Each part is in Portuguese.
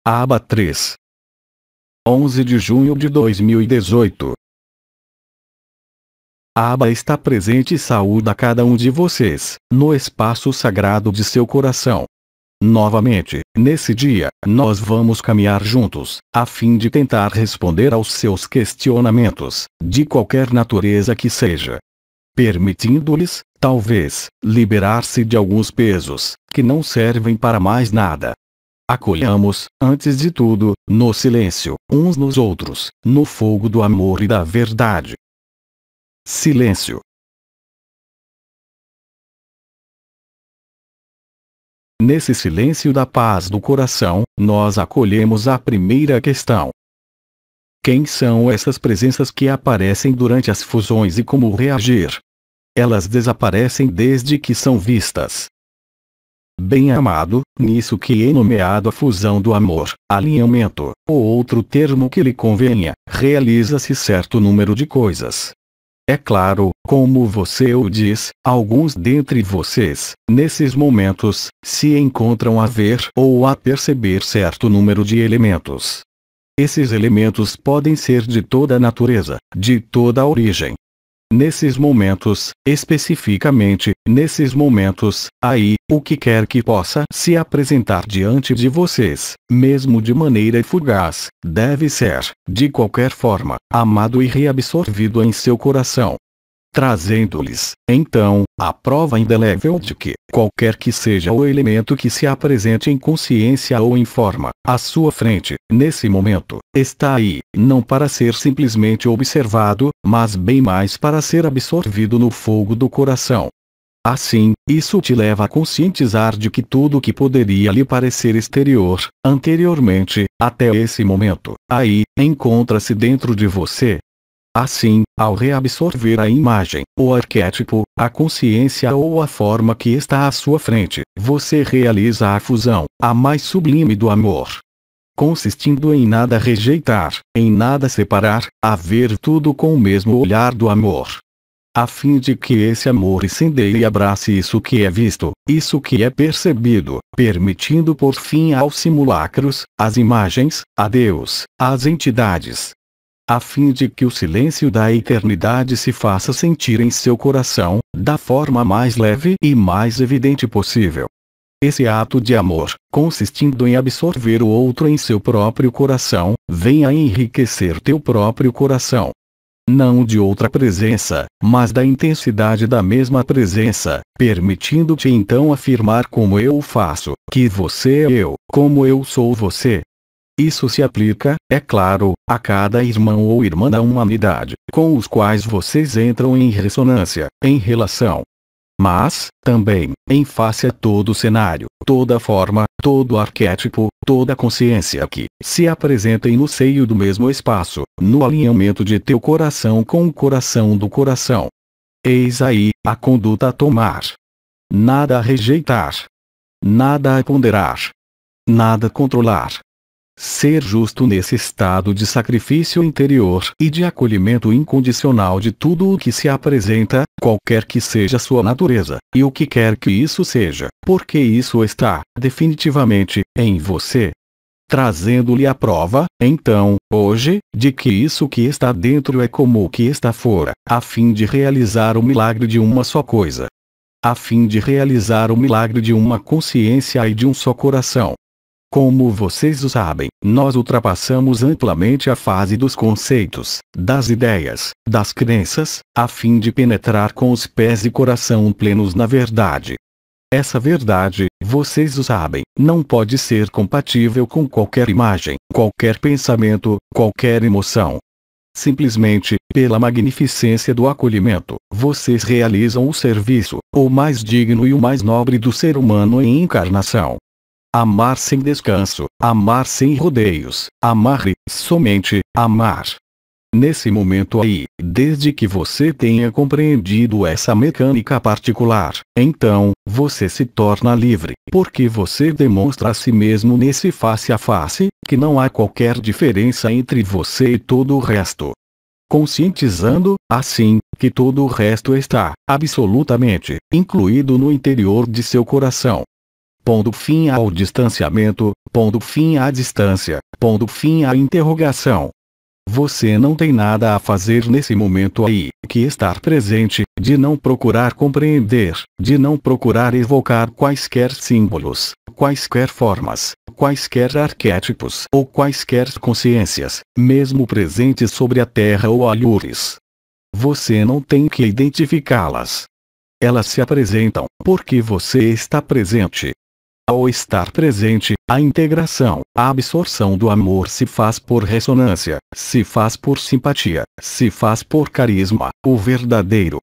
Aba 3. 11 de junho de 2018. A aba está presente e saúda cada um de vocês, no espaço sagrado de seu coração. Novamente, nesse dia, nós vamos caminhar juntos, a fim de tentar responder aos seus questionamentos, de qualquer natureza que seja. Permitindo-lhes, talvez, liberar-se de alguns pesos, que não servem para mais nada. Acolhamos, antes de tudo, no silêncio, uns nos outros, no fogo do amor e da verdade. Silêncio. Nesse silêncio da paz do coração, nós acolhemos a primeira questão. Quem são essas presenças que aparecem durante as fusões e como reagir? Elas desaparecem desde que são vistas. Bem-amado, nisso que é nomeado a fusão do amor, alinhamento, ou outro termo que lhe convenha, realiza-se certo número de coisas. É claro, como você o diz, alguns dentre vocês, nesses momentos, se encontram a ver ou a perceber certo número de elementos. Esses elementos podem ser de toda a natureza, de toda a origem. Nesses momentos, especificamente, nesses momentos, aí, o que quer que possa se apresentar diante de vocês, mesmo de maneira fugaz, deve ser, de qualquer forma, amado e reabsorvido em seu coração. Trazendo-lhes, então, a prova indelével de que, qualquer que seja o elemento que se apresente em consciência ou em forma, à sua frente, nesse momento, está aí, não para ser simplesmente observado, mas bem mais para ser absorvido no fogo do coração. Assim, isso te leva a conscientizar de que tudo o que poderia lhe parecer exterior, anteriormente, até esse momento, aí, encontra-se dentro de você. Assim, ao reabsorver a imagem, o arquétipo, a consciência ou a forma que está à sua frente, você realiza a fusão, a mais sublime do amor. Consistindo em nada rejeitar, em nada separar, a ver tudo com o mesmo olhar do amor. A fim de que esse amor incendeie e abrace isso que é visto, isso que é percebido, permitindo por fim aos simulacros, às imagens, a Deus, às entidades. A fim de que o silêncio da eternidade se faça sentir em seu coração, da forma mais leve e mais evidente possível. Esse ato de amor, consistindo em absorver o outro em seu próprio coração, vem a enriquecer teu próprio coração. Não de outra presença, mas da intensidade da mesma presença, permitindo-te então afirmar como eu o faço, que você é eu, como eu sou você. Isso se aplica, é claro, a cada irmão ou irmã da humanidade, com os quais vocês entram em ressonância, em relação. Mas, também, em face a todo o cenário, toda forma, todo arquétipo, toda consciência que se apresentem no seio do mesmo espaço, no alinhamento de teu coração com o coração do coração. Eis aí, a conduta a tomar. Nada a rejeitar. Nada a ponderar. Nada a controlar. Ser justo nesse estado de sacrifício interior e de acolhimento incondicional de tudo o que se apresenta, qualquer que seja sua natureza, e o que quer que isso seja, porque isso está, definitivamente, em você. Trazendo-lhe a prova, então, hoje, de que isso que está dentro é como o que está fora, a fim de realizar o milagre de uma só coisa. A fim de realizar o milagre de uma consciência e de um só coração. Como vocês o sabem, nós ultrapassamos amplamente a fase dos conceitos, das ideias, das crenças, a fim de penetrar com os pés e coração plenos na verdade. Essa verdade, vocês o sabem, não pode ser compatível com qualquer imagem, qualquer pensamento, qualquer emoção. Simplesmente, pela magnificência do acolhimento, vocês realizam o serviço, o mais digno e o mais nobre do ser humano em encarnação. Amar sem descanso, amar sem rodeios, amar e, somente, amar. Nesse momento aí, desde que você tenha compreendido essa mecânica particular, então, você se torna livre, porque você demonstra a si mesmo nesse face a face, que não há qualquer diferença entre você e todo o resto. Conscientizando, assim, que todo o resto está, absolutamente, incluído no interior de seu coração. pondo fim ao distanciamento, pondo fim à distância, pondo fim à interrogação. Você não tem nada a fazer nesse momento aí, que estar presente, de não procurar compreender, de não procurar evocar quaisquer símbolos, quaisquer formas, quaisquer arquétipos ou quaisquer consciências, mesmo presentes sobre a terra ou alhures. Você não tem que identificá-las. Elas se apresentam porque você está presente. Ao estar presente, a integração, a absorção do amor se faz por ressonância, se faz por simpatia, se faz por carisma, o verdadeiro.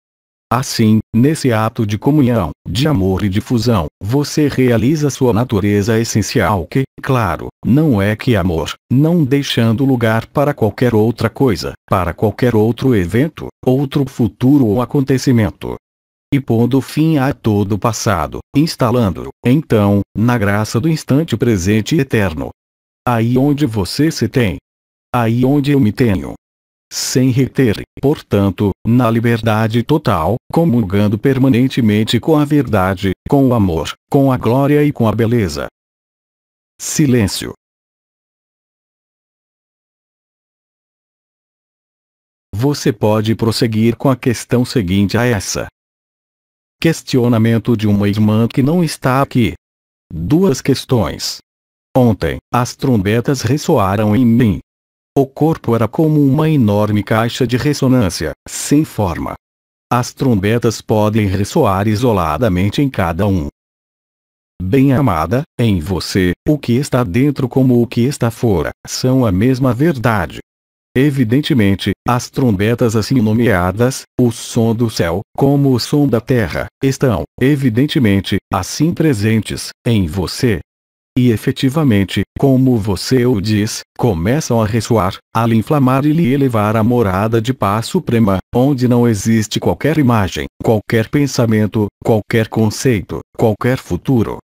Assim, nesse ato de comunhão, de amor e de fusão, você realiza sua natureza essencial que, claro, não é que amor, não deixando lugar para qualquer outra coisa, para qualquer outro evento, outro futuro ou acontecimento. E pondo fim a todo o passado, instalando-o, então, na graça do instante presente e eterno. Aí onde você se tem. Aí onde eu me tenho. Sem reter, portanto, na liberdade total, comungando permanentemente com a verdade, com o amor, com a glória e com a beleza. Silêncio. Você pode prosseguir com a questão seguinte a essa. Questionamento de uma irmã que não está aqui. 2 questões. Ontem, as trombetas ressoaram em mim. O corpo era como uma enorme caixa de ressonância, sem forma. As trombetas podem ressoar isoladamente em cada um. Bem-amada, em você, o que está dentro como o que está fora, são a mesma verdade. Evidentemente, as trombetas assim nomeadas, o som do céu, como o som da terra, estão, evidentemente, assim presentes, em você. E efetivamente, como você o diz, começam a ressoar, a lhe inflamar e lhe elevar a morada de paz suprema, onde não existe qualquer imagem, qualquer pensamento, qualquer conceito, qualquer futuro.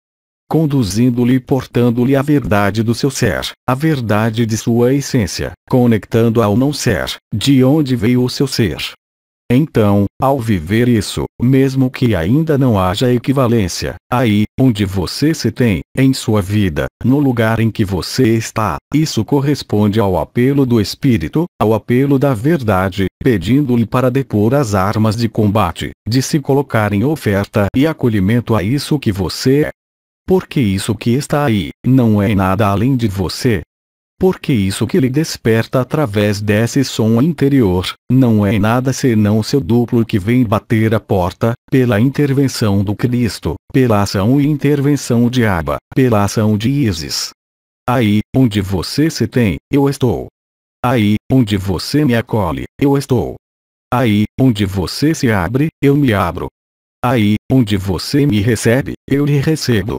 Conduzindo-lhe e portando-lhe a verdade do seu ser, a verdade de sua essência, conectando ao não ser, de onde veio o seu ser. Então, ao viver isso, mesmo que ainda não haja equivalência, aí, onde você se tem, em sua vida, no lugar em que você está, isso corresponde ao apelo do Espírito, ao apelo da verdade, pedindo-lhe para depor as armas de combate, de se colocar em oferta e acolhimento a isso que você é. Porque isso que está aí, não é nada além de você. Porque isso que lhe desperta através desse som interior, não é nada senão seu duplo que vem bater a porta, pela intervenção do Cristo, pela ação e intervenção de Abba, pela ação de Isis. Aí, onde você se tem, eu estou. Aí, onde você me acolhe, eu estou. Aí, onde você se abre, eu me abro. Aí, onde você me recebe, eu lhe recebo.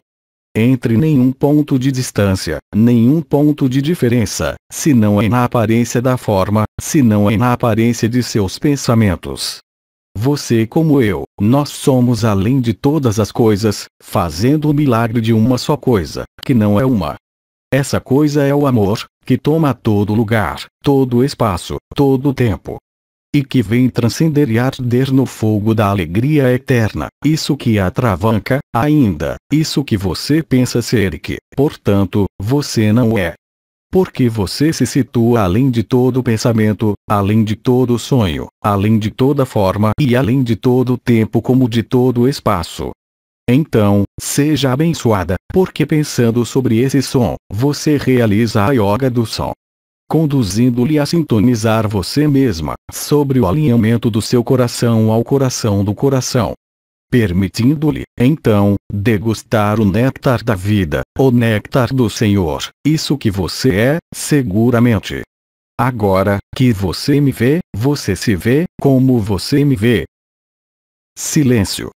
Entre nenhum ponto de distância, nenhum ponto de diferença, se não é na aparência da forma, se não é na aparência de seus pensamentos. Você como eu, nós somos além de todas as coisas, fazendo o milagre de uma só coisa, que não é uma. Essa coisa é o amor, que toma todo lugar, todo espaço, todo tempo. E que vem transcender e arder no fogo da alegria eterna, isso que atravanca, ainda, isso que você pensa ser e que, portanto, você não é. Porque você se situa além de todo pensamento, além de todo sonho, além de toda forma e além de todo tempo como de todo espaço. Então, seja abençoada, porque pensando sobre esse som, você realiza a yoga do som. Conduzindo-lhe a sintonizar você mesma, sobre o alinhamento do seu coração ao coração do coração. Permitindo-lhe, então, degustar o néctar da vida, o néctar do Senhor, isso que você é, seguramente. Agora, que você me vê, você se vê, como você me vê. Silêncio.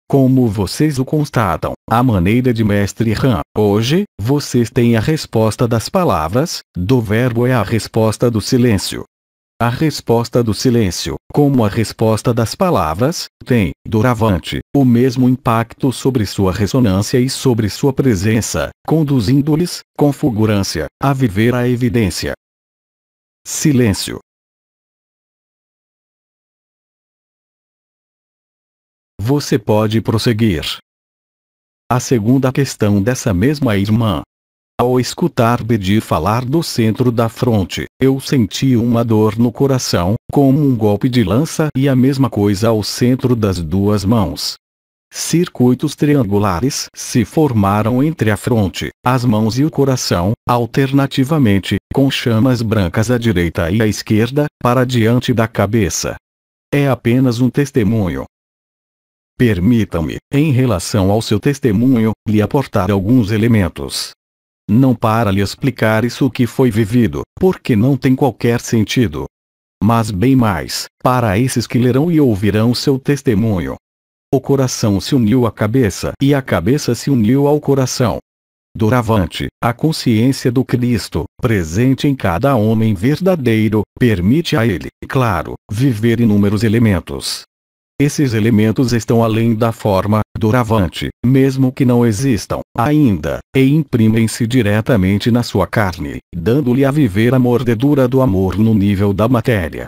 Como vocês o constatam, à maneira de Mestre Han, hoje, vocês têm a resposta das palavras, do verbo é a resposta do silêncio. A resposta do silêncio, como a resposta das palavras, tem, doravante, o mesmo impacto sobre sua ressonância e sobre sua presença, conduzindo-lhes, com fulgurância, a viver a evidência. Silêncio. você pode prosseguir. A segunda questão dessa mesma irmã. Ao escutar Bedi falar do centro da fronte, eu senti uma dor no coração, como um golpe de lança, e a mesma coisa ao centro das duas mãos. Circuitos triangulares se formaram entre a fronte, as mãos e o coração, alternativamente, com chamas brancas à direita e à esquerda, para diante da cabeça. É apenas um testemunho. Permita-me, em relação ao seu testemunho, lhe aportar alguns elementos. Não para lhe explicar isso que foi vivido, porque não tem qualquer sentido. Mas bem mais, para esses que lerão e ouvirão seu testemunho. O coração se uniu à cabeça e a cabeça se uniu ao coração. Doravante, a consciência do Cristo, presente em cada homem verdadeiro, permite a ele, claro, viver inúmeros elementos. Esses elementos estão além da forma, doravante, mesmo que não existam, ainda, e imprimem-se diretamente na sua carne, dando-lhe a viver a mordedura do amor no nível da matéria.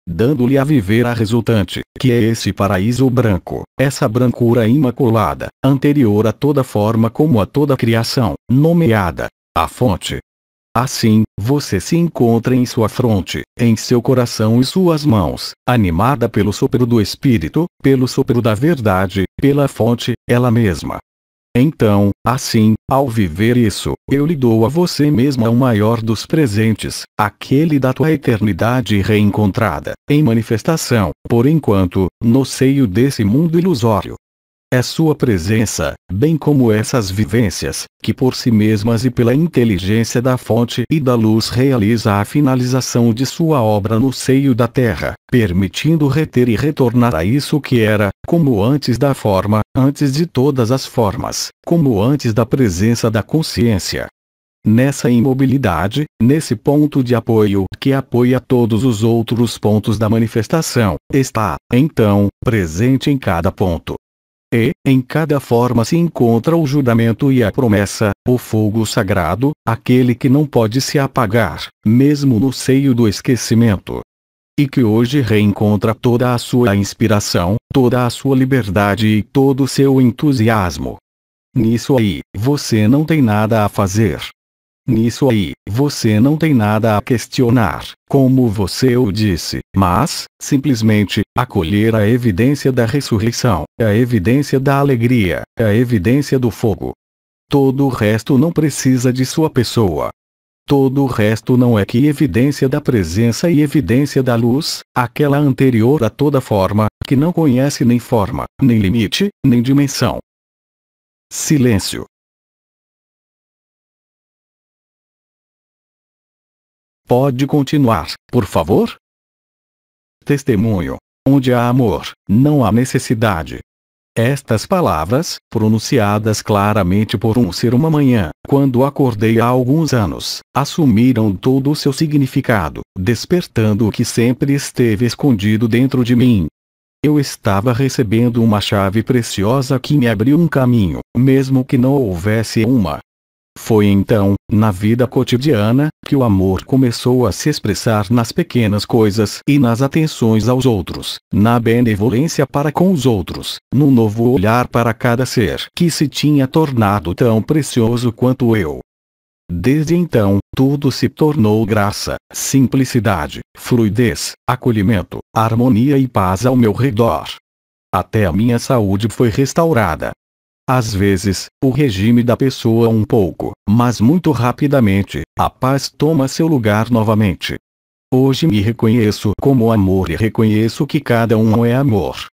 Dando-lhe a viver a resultante, que é esse paraíso branco, essa brancura imaculada, anterior a toda forma como a toda criação, nomeada, a fonte. Assim, você se encontra em sua fronte, em seu coração e suas mãos, animada pelo sopro do Espírito, pelo sopro da verdade, pela fonte, ela mesma. Então, assim, ao viver isso, eu lhe dou a você mesma o maior dos presentes, aquele da tua eternidade reencontrada, em manifestação, por enquanto, no seio desse mundo ilusório. É sua presença, bem como essas vivências, que por si mesmas e pela inteligência da fonte e da luz realiza a finalização de sua obra no seio da terra, permitindo reter e retornar a isso que era, como antes da forma, antes de todas as formas, como antes da presença da consciência. Nessa imobilidade, nesse ponto de apoio que apoia todos os outros pontos da manifestação, está, então, presente em cada ponto. E, em cada forma se encontra o juramento e a promessa, o fogo sagrado, aquele que não pode se apagar, mesmo no seio do esquecimento. E que hoje reencontra toda a sua inspiração, toda a sua liberdade e todo o seu entusiasmo. Nisso aí, você não tem nada a fazer. Nisso aí, você não tem nada a questionar, como você o disse, mas, simplesmente, acolher a evidência da ressurreição, a evidência da alegria, a evidência do fogo. Todo o resto não precisa de sua pessoa. Todo o resto não é que evidência da presença e evidência da luz, aquela anterior a toda forma, que não conhece nem forma, nem limite, nem dimensão. Silêncio. Pode continuar, por favor? Testemunho. Onde há amor, não há necessidade. Estas palavras, pronunciadas claramente por um ser uma manhã, quando acordei há alguns anos, assumiram todo o seu significado, despertando o que sempre esteve escondido dentro de mim. Eu estava recebendo uma chave preciosa que me abriu um caminho, mesmo que não houvesse uma. Foi então, na vida cotidiana, que o amor começou a se expressar nas pequenas coisas e nas atenções aos outros, na benevolência para com os outros, no novo olhar para cada ser que se tinha tornado tão precioso quanto eu. Desde então, tudo se tornou graça, simplicidade, fluidez, acolhimento, harmonia e paz ao meu redor. Até a minha saúde foi restaurada. Às vezes, o regime da pessoa um pouco, mas muito rapidamente, a paz toma seu lugar novamente. Hoje me reconheço como amor e reconheço que cada um é amor.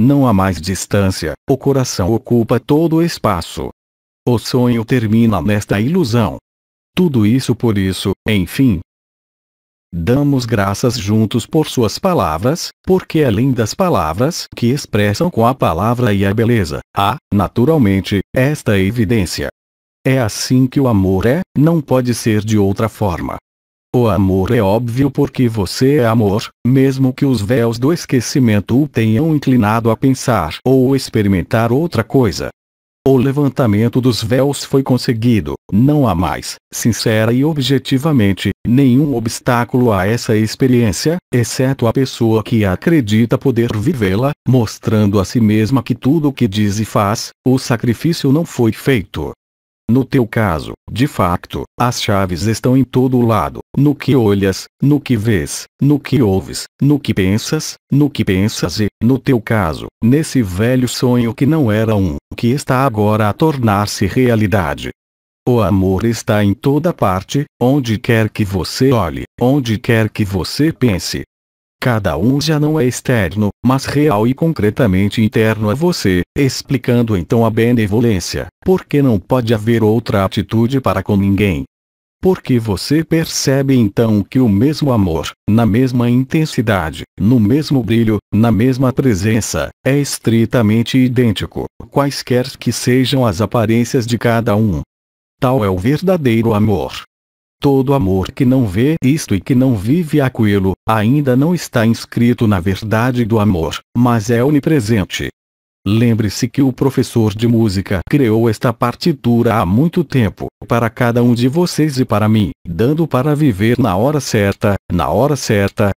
Não há mais distância, o coração ocupa todo o espaço. O sonho termina nesta ilusão. Tudo isso por isso, enfim. Damos graças juntos por suas palavras, porque além das palavras que expressam com a palavra e a beleza, há, naturalmente, esta evidência. É assim que o amor é, não pode ser de outra forma. O amor é óbvio porque você é amor, mesmo que os véus do esquecimento o tenham inclinado a pensar ou experimentar outra coisa. O levantamento dos véus foi conseguido. Não há mais, sincera e objetivamente, nenhum obstáculo a essa experiência, exceto a pessoa que acredita poder vivê-la, mostrando a si mesma que tudo o que diz e faz, o sacrifício não foi feito. No teu caso, de facto, as chaves estão em todo lado, no que olhas, no que vês, no que ouves, no que pensas e, no teu caso, nesse velho sonho que não era que está agora a tornar-se realidade. O amor está em toda parte, onde quer que você olhe, onde quer que você pense. Cada um já não é externo, mas real e concretamente interno a você, explicando então a benevolência, porque não pode haver outra atitude para com ninguém. Porque você percebe então que o mesmo amor, na mesma intensidade, no mesmo brilho, na mesma presença, é estritamente idêntico, quaisquer que sejam as aparências de cada um. Tal é o verdadeiro amor. Todo amor que não vê isto e que não vive aquilo, ainda não está inscrito na verdade do amor, mas é onipresente. Lembre-se que o professor de música criou esta partitura há muito tempo, para cada um de vocês e para mim, dando para viver na hora certa,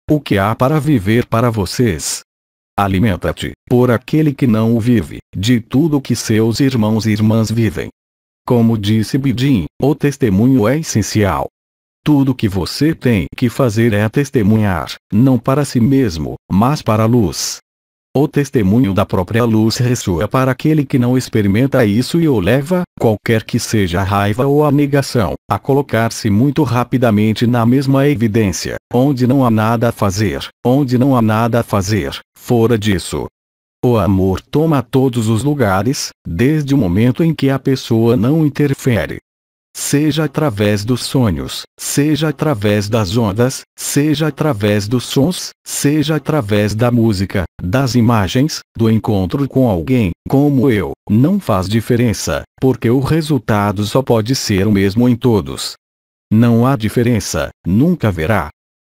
o que há para viver para vocês. Alimenta-te, por aquele que não o vive, de tudo que seus irmãos e irmãs vivem. Como disse Bidin, o testemunho é essencial. Tudo que você tem que fazer é testemunhar, não para si mesmo, mas para a luz. O testemunho da própria luz ressoa para aquele que não experimenta isso e o leva, qualquer que seja a raiva ou a negação, a colocar-se muito rapidamente na mesma evidência, onde não há nada a fazer, fora disso. O amor toma todos os lugares, desde o momento em que a pessoa não interfere. Seja através dos sonhos, seja através das ondas, seja através dos sons, seja através da música, das imagens, do encontro com alguém, como eu, não faz diferença, porque o resultado só pode ser o mesmo em todos. Não há diferença, nunca haverá.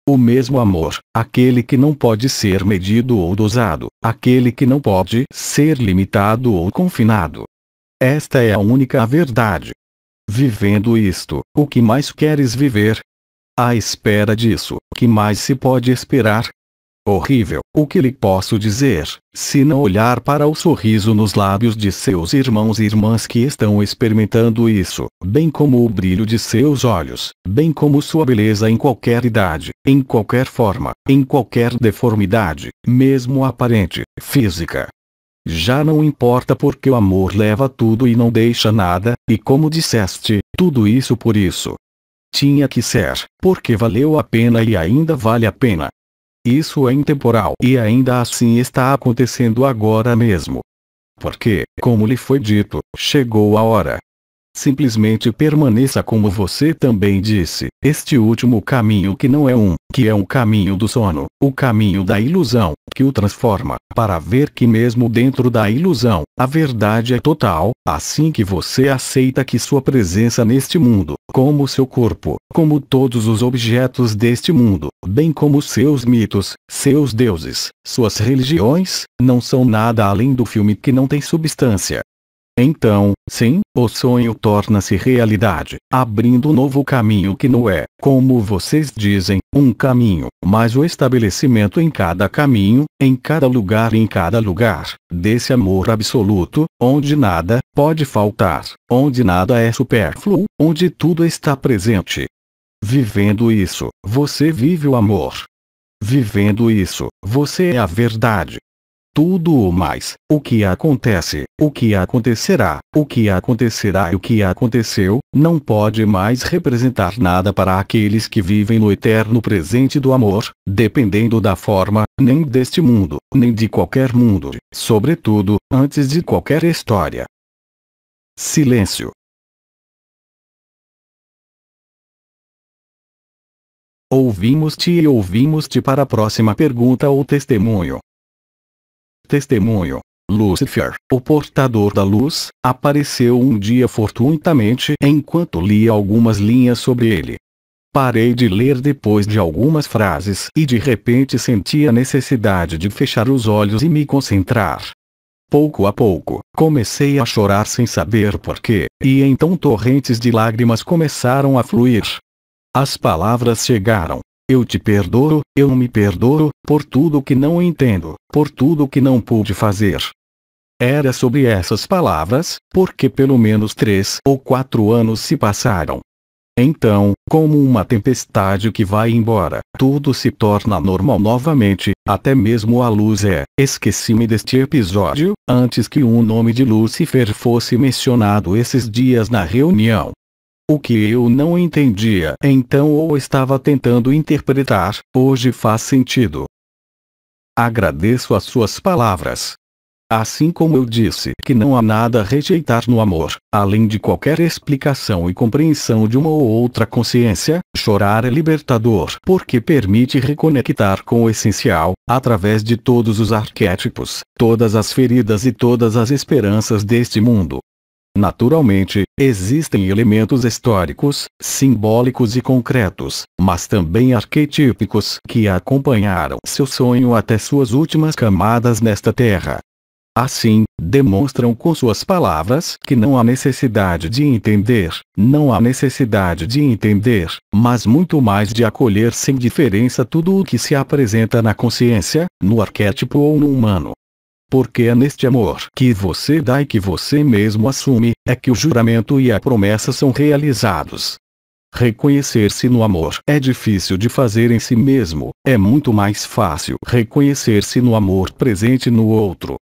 O mesmo amor, aquele que não pode ser medido ou dosado, aquele que não pode ser limitado ou confinado. Esta é a única verdade. Vivendo isto, o que mais queres viver? À espera disso, o que mais se pode esperar? Horrível, o que lhe posso dizer, se não olhar para o sorriso nos lábios de seus irmãos e irmãs que estão experimentando isso, bem como o brilho de seus olhos, bem como sua beleza em qualquer idade, em qualquer forma, em qualquer deformidade, mesmo aparente, física. Já não importa porque o amor leva tudo e não deixa nada, e como disseste, tudo isso por isso. Tinha que ser, porque valeu a pena e ainda vale a pena. Isso é intemporal e ainda assim está acontecendo agora mesmo. Porque, como lhe foi dito, chegou a hora. Simplesmente permaneça como você também disse, este último caminho que não é que é um caminho do sono, o caminho da ilusão, que o transforma, para ver que mesmo dentro da ilusão, a verdade é total, assim que você aceita que sua presença neste mundo, como seu corpo, como todos os objetos deste mundo, bem como seus mitos, seus deuses, suas religiões, não são nada além do filme que não tem substância. Então, sim, o sonho torna-se realidade, abrindo um novo caminho que não é, como vocês dizem, um caminho, mas o estabelecimento em cada caminho, em cada lugar, desse amor absoluto, onde nada pode faltar, onde nada é supérfluo, onde tudo está presente. Vivendo isso, você vive o amor. Vivendo isso, você é a verdade. Tudo o mais, o que acontece, o que acontecerá, o que acontecerá e o que aconteceu, não pode mais representar nada para aqueles que vivem no eterno presente do amor, dependendo da forma, nem deste mundo, nem de qualquer mundo, sobretudo, antes de qualquer história. Silêncio. Ouvimos-te e ouvimos-te para a próxima pergunta ou testemunho. Testemunho. Lúcifer, o portador da luz, apareceu um dia fortuitamente enquanto lia algumas linhas sobre ele. Parei de ler depois de algumas frases e de repente senti a necessidade de fechar os olhos e me concentrar. Pouco a pouco, comecei a chorar sem saber porquê, e então torrentes de lágrimas começaram a fluir. As palavras chegaram. Eu te perdoo, eu me perdoo, por tudo que não entendo, por tudo que não pude fazer. Era sobre essas palavras, porque pelo menos 3 ou 4 anos se passaram. Então, como uma tempestade que vai embora, tudo se torna normal novamente, até mesmo a luz é. Esqueci-me deste episódio, antes que o nome de Lúcifer fosse mencionado esses dias na reunião. O que eu não entendia então ou estava tentando interpretar, hoje faz sentido. Agradeço as suas palavras. Assim como eu disse que não há nada a rejeitar no amor, além de qualquer explicação e compreensão de uma ou outra consciência, chorar é libertador porque permite reconectar com o essencial, através de todos os arquétipos, todas as feridas e todas as esperanças deste mundo. Naturalmente, existem elementos históricos, simbólicos e concretos, mas também arquetípicos que acompanharam seu sonho até suas últimas camadas nesta terra. Assim, demonstram com suas palavras que não há necessidade de entender, não há necessidade de entender, mas muito mais de acolher sem diferença tudo o que se apresenta na consciência, no arquétipo ou no humano. Porque é neste amor que você dá e que você mesmo assume, é que o juramento e a promessa são realizados. Reconhecer-se no amor é difícil de fazer em si mesmo, é muito mais fácil reconhecer-se no amor presente no outro.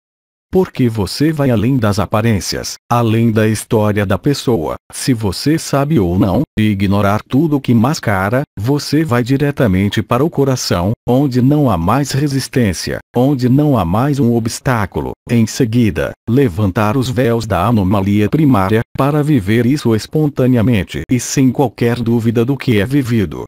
Porque você vai além das aparências, além da história da pessoa. Se você sabe ou não, ignorar tudo que mascara, você vai diretamente para o coração, onde não há mais resistência, onde não há mais um obstáculo. Em seguida, levantar os véus da anomalia primária, para viver isso espontaneamente e sem qualquer dúvida do que é vivido.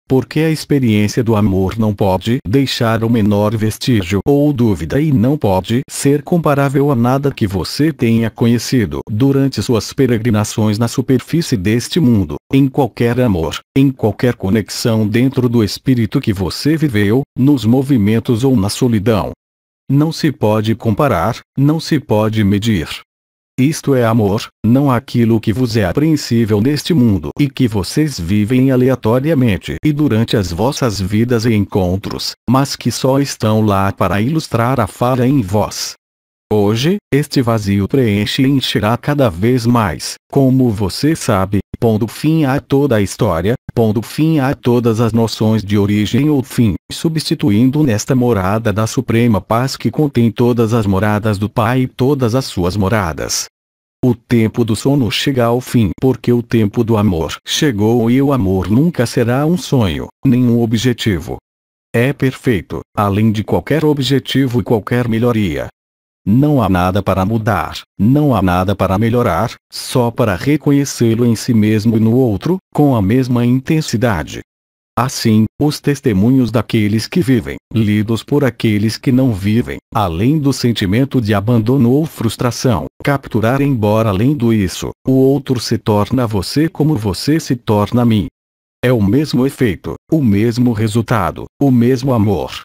Porque a experiência do amor não pode deixar o menor vestígio ou dúvida e não pode ser comparável a nada que você tenha conhecido durante suas peregrinações na superfície deste mundo, em qualquer amor, em qualquer conexão dentro do espírito que você viveu, nos movimentos ou na solidão. Não se pode comparar, não se pode medir. Isto é amor, não aquilo que vos é apreensível neste mundo e que vocês vivem aleatoriamente e durante as vossas vidas e encontros, mas que só estão lá para ilustrar a falha em vós. Hoje, este vazio preenche e encherá cada vez mais, como você sabe, pondo fim a toda a história, pondo fim a todas as noções de origem ou fim, substituindo nesta morada da suprema paz que contém todas as moradas do Pai e todas as suas moradas. O tempo do sono chega ao fim porque o tempo do amor chegou e o amor nunca será um sonho, nenhum objetivo. É perfeito, além de qualquer objetivo e qualquer melhoria. Não há nada para mudar, não há nada para melhorar, só para reconhecê-lo em si mesmo e no outro, com a mesma intensidade. Assim, os testemunhos daqueles que vivem, lidos por aqueles que não vivem, além do sentimento de abandono ou frustração, capturar embora além do isso, o outro se torna você como você se torna a mim. É o mesmo efeito, o mesmo resultado, o mesmo amor.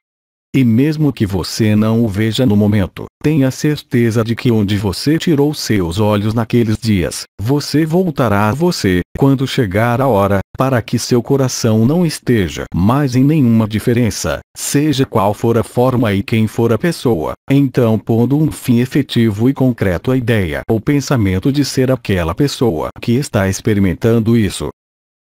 E mesmo que você não o veja no momento, tenha certeza de que onde você tirou seus olhos naqueles dias, você voltará a você, quando chegar a hora, para que seu coração não esteja mais em nenhuma diferença, seja qual for a forma e quem for a pessoa, então pondo um fim efetivo e concreto à ideia ou pensamento de ser aquela pessoa que está experimentando isso.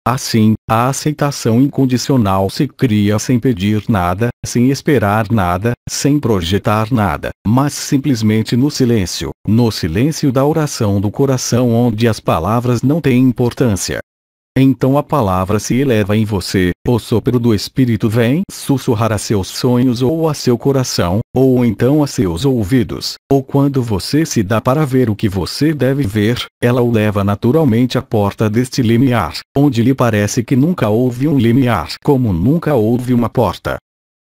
Assim, a aceitação incondicional se cria sem pedir nada, sem esperar nada, sem projetar nada, mas simplesmente no silêncio da oração do coração onde as palavras não têm importância. Então a palavra se eleva em você, o sopro do Espírito vem sussurrar a seus sonhos ou a seu coração, ou então a seus ouvidos, ou quando você se dá para ver o que você deve ver, ela o leva naturalmente à porta deste limiar, onde lhe parece que nunca houve um limiar, como nunca houve uma porta.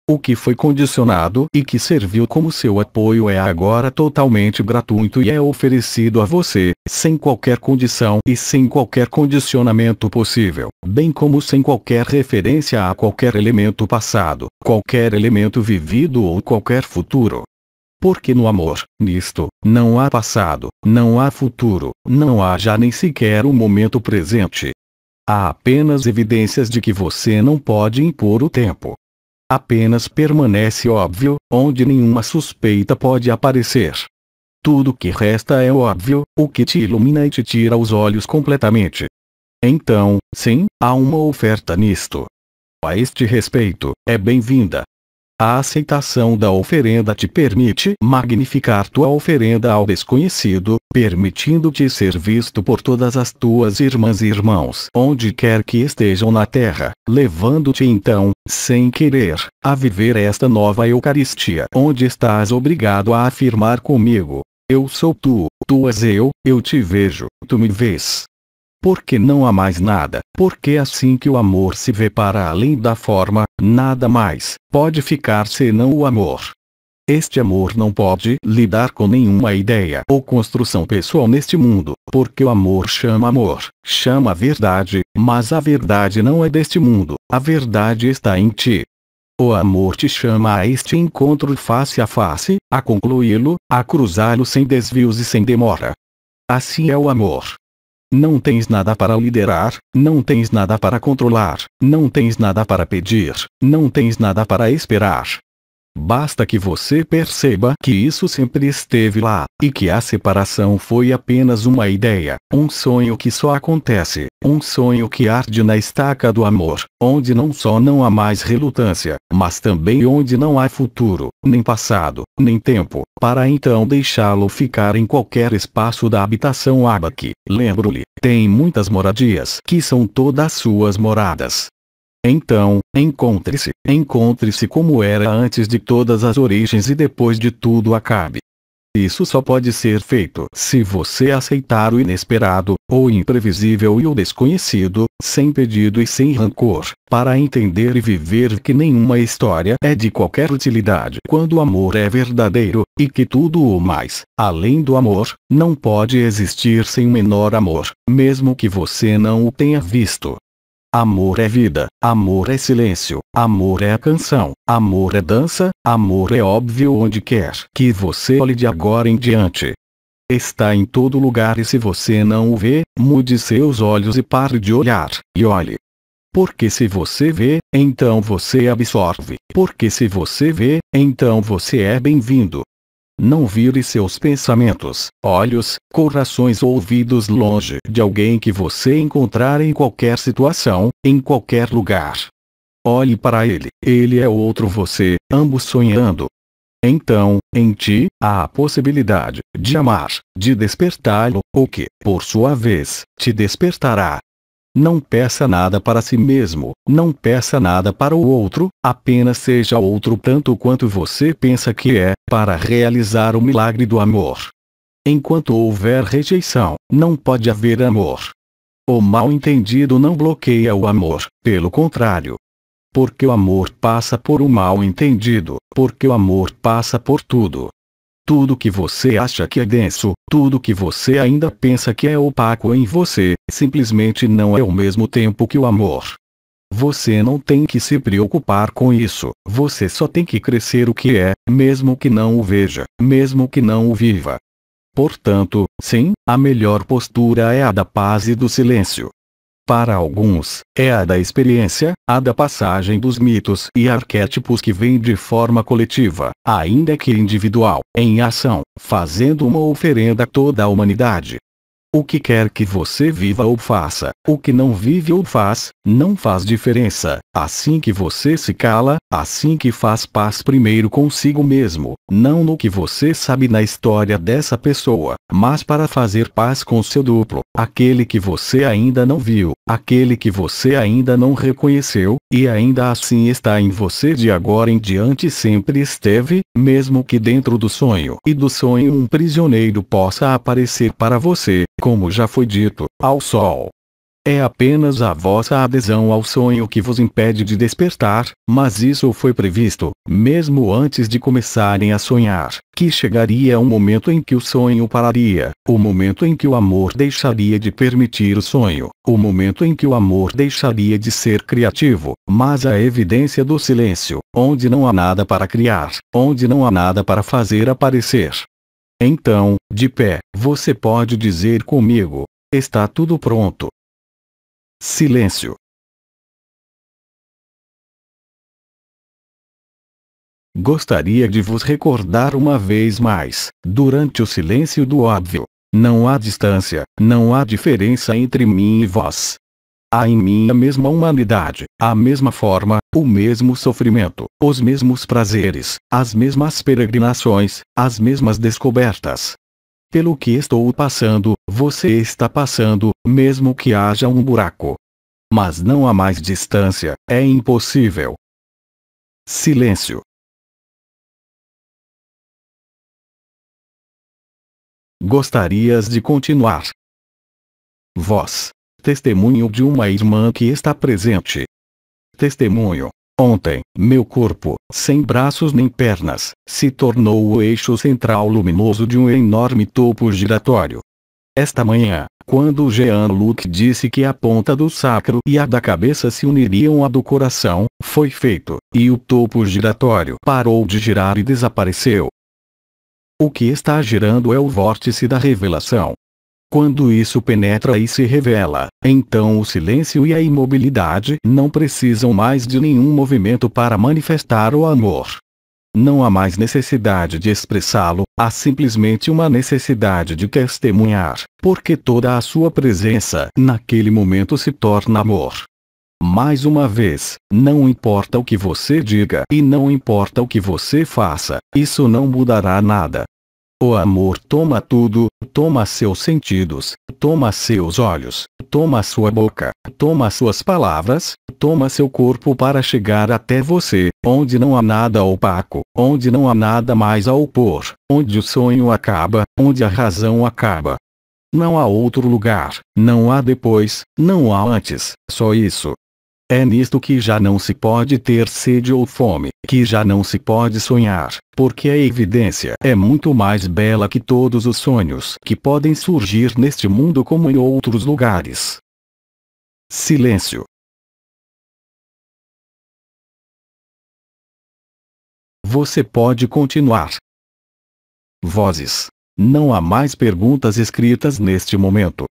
O que foi condicionado e que serviu como seu apoio é agora totalmente gratuito e é oferecido a você, sem qualquer condição e sem qualquer condicionamento possível, bem como sem qualquer referência a qualquer elemento passado, qualquer elemento vivido ou qualquer futuro. Porque no amor, nisto, não há passado, não há futuro, não há já nem sequer o momento presente. Há apenas evidências de que você não pode impor o tempo. Apenas permanece óbvio, onde nenhuma suspeita pode aparecer. Tudo que resta é óbvio, o que te ilumina e te tira os olhos completamente. Então, sim, há uma oferta nisto. A este respeito, é bem-vinda. A aceitação da oferenda te permite magnificar tua oferenda ao desconhecido, permitindo-te ser visto por todas as tuas irmãs e irmãos onde quer que estejam na terra, levando-te então, sem querer, a viver esta nova Eucaristia onde estás obrigado a afirmar comigo: eu sou tu, tu és eu te vejo, tu me vês. Porque não há mais nada, porque assim que o amor se vê para além da forma, nada mais pode ficar senão o amor. Este amor não pode lidar com nenhuma ideia ou construção pessoal neste mundo, porque o amor, chama a verdade, mas a verdade não é deste mundo, a verdade está em ti. O amor te chama a este encontro face a face, a concluí-lo, a cruzá-lo sem desvios e sem demora. Assim é o amor. Não tens nada para liderar, não tens nada para controlar, não tens nada para pedir, não tens nada para esperar. Basta que você perceba que isso sempre esteve lá, e que a separação foi apenas uma ideia, um sonho que só acontece, um sonho que arde na estaca do amor, onde não só não há mais relutância, mas também onde não há futuro, nem passado, nem tempo, para então deixá-lo ficar em qualquer espaço da habitação Abba que, lembro-lhe, tem muitas moradias que são todas suas moradas. Então, encontre-se como era antes de todas as origens e depois de tudo acabe. Isso só pode ser feito se você aceitar o inesperado, o imprevisível e o desconhecido, sem pedido e sem rancor, para entender e viver que nenhuma história é de qualquer utilidade quando o amor é verdadeiro, e que tudo o mais, além do amor, não pode existir sem o menor amor, mesmo que você não o tenha visto. Amor é vida, amor é silêncio, amor é a canção, amor é dança, amor é óbvio onde quer que você olhe de agora em diante. Está em todo lugar e se você não o vê, mude seus olhos e pare de olhar, e olhe. Porque se você vê, então você absorve, porque se você vê, então você é bem-vindo. Não vire seus pensamentos, olhos, corações ou ouvidos longe de alguém que você encontrar em qualquer situação, em qualquer lugar. Olhe para ele é outro você, ambos sonhando. Então, em ti, há a possibilidade de amar, de despertá-lo, o que, por sua vez, te despertará. Não peça nada para si mesmo, não peça nada para o outro, apenas seja outro tanto quanto você pensa que é, para realizar o milagre do amor. Enquanto houver rejeição, não pode haver amor. O mal-entendido não bloqueia o amor, pelo contrário. Porque o amor passa por um mal-entendido, porque o amor passa por tudo. Tudo que você acha que é denso, tudo que você ainda pensa que é opaco em você, simplesmente não é ao mesmo tempo que o amor. Você não tem que se preocupar com isso, você só tem que crescer o que é, mesmo que não o veja, mesmo que não o viva. Portanto, sim, a melhor postura é a da paz e do silêncio. Para alguns, é a da experiência, a da passagem dos mitos e arquétipos que vêm de forma coletiva, ainda que individual, em ação, fazendo uma oferenda a toda a humanidade. O que quer que você viva ou faça, o que não vive ou faz, não faz diferença, assim que você se cala, assim que faz paz primeiro consigo mesmo, não no que você sabe na história dessa pessoa, mas para fazer paz com seu duplo, aquele que você ainda não viu, aquele que você ainda não reconheceu, e ainda assim está em você de agora em diante sempre esteve, mesmo que dentro do sonho e do sonho um prisioneiro possa aparecer para você, como já foi dito, ao sol. É apenas a vossa adesão ao sonho que vos impede de despertar, mas isso foi previsto, mesmo antes de começarem a sonhar, que chegaria um momento em que o sonho pararia, o momento em que o amor deixaria de permitir o sonho, o momento em que o amor deixaria de ser criativo, mas a evidência do silêncio, onde não há nada para criar, onde não há nada para fazer aparecer. Então, de pé, você pode dizer comigo: está tudo pronto. Silêncio. Gostaria de vos recordar uma vez mais, durante o silêncio do óbvio, não há distância, não há diferença entre mim e vós. Há em mim a mesma humanidade, a mesma forma, o mesmo sofrimento, os mesmos prazeres, as mesmas peregrinações, as mesmas descobertas. Pelo que estou passando, você está passando, mesmo que haja um buraco. Mas não há mais distância, é impossível. Silêncio. Gostarias de continuar? Vós, testemunho de uma irmã que está presente. Testemunho. Ontem, meu corpo, sem braços nem pernas, se tornou o eixo central luminoso de um enorme topo giratório. Esta manhã, quando Jean-Luc disse que a ponta do sacro e a da cabeça se uniriam à do coração, foi feito, e o topo giratório parou de girar e desapareceu. O que está girando é o vórtice da revelação. Quando isso penetra e se revela, então o silêncio e a imobilidade não precisam mais de nenhum movimento para manifestar o amor. Não há mais necessidade de expressá-lo, há simplesmente uma necessidade de testemunhar, porque toda a sua presença naquele momento se torna amor. Mais uma vez, não importa o que você diga e não importa o que você faça, isso não mudará nada. O amor toma tudo, toma seus sentidos, toma seus olhos, toma sua boca, toma suas palavras, toma seu corpo para chegar até você, onde não há nada opaco, onde não há nada mais a opor, onde o sonho acaba, onde a razão acaba. Não há outro lugar, não há depois, não há antes, só isso. É nisto que já não se pode ter sede ou fome, que já não se pode sonhar, porque a evidência é muito mais bela que todos os sonhos que podem surgir neste mundo como em outros lugares. Silêncio. Você pode continuar. Vozes. Não há mais perguntas escritas neste momento.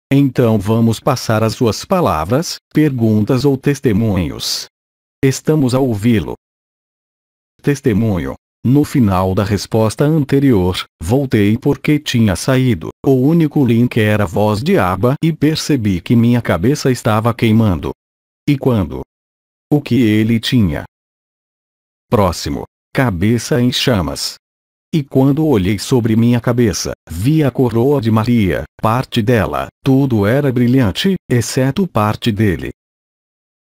Então vamos passar às suas palavras, perguntas ou testemunhos. Estamos a ouvi-lo. Testemunho. No final da resposta anterior, voltei porque tinha saído. O único link era a voz de Abba e percebi que minha cabeça estava queimando. E quando? O que ele tinha? Próximo. Cabeça em chamas. E quando olhei sobre minha cabeça, vi a coroa de Maria, parte dela, tudo era brilhante, exceto parte dele.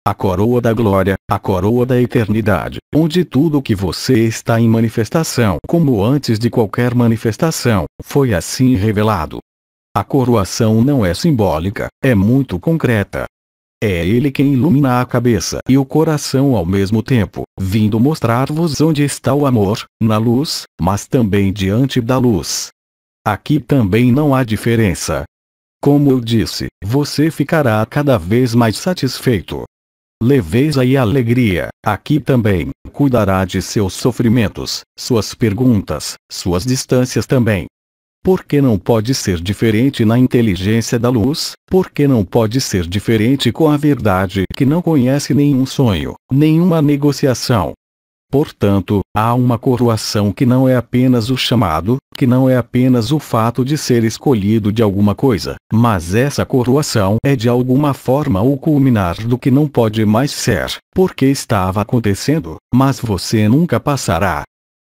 A coroa da glória, a coroa da eternidade, onde tudo que você está em manifestação, como antes de qualquer manifestação, foi assim revelado. A coroação não é simbólica, é muito concreta. É ele quem ilumina a cabeça e o coração ao mesmo tempo, vindo mostrar-vos onde está o amor, na luz, mas também diante da luz. Aqui também não há diferença. Como eu disse, você ficará cada vez mais satisfeito. Leveza e alegria, aqui também, cuidará de seus sofrimentos, suas perguntas, suas distâncias também. Por que não pode ser diferente na inteligência da luz? Por que não pode ser diferente com a verdade que não conhece nenhum sonho, nenhuma negociação? Portanto, há uma coroação que não é apenas o chamado, que não é apenas o fato de ser escolhido de alguma coisa, mas essa coroação é de alguma forma o culminar do que não pode mais ser, porque estava acontecendo, mas você nunca passará.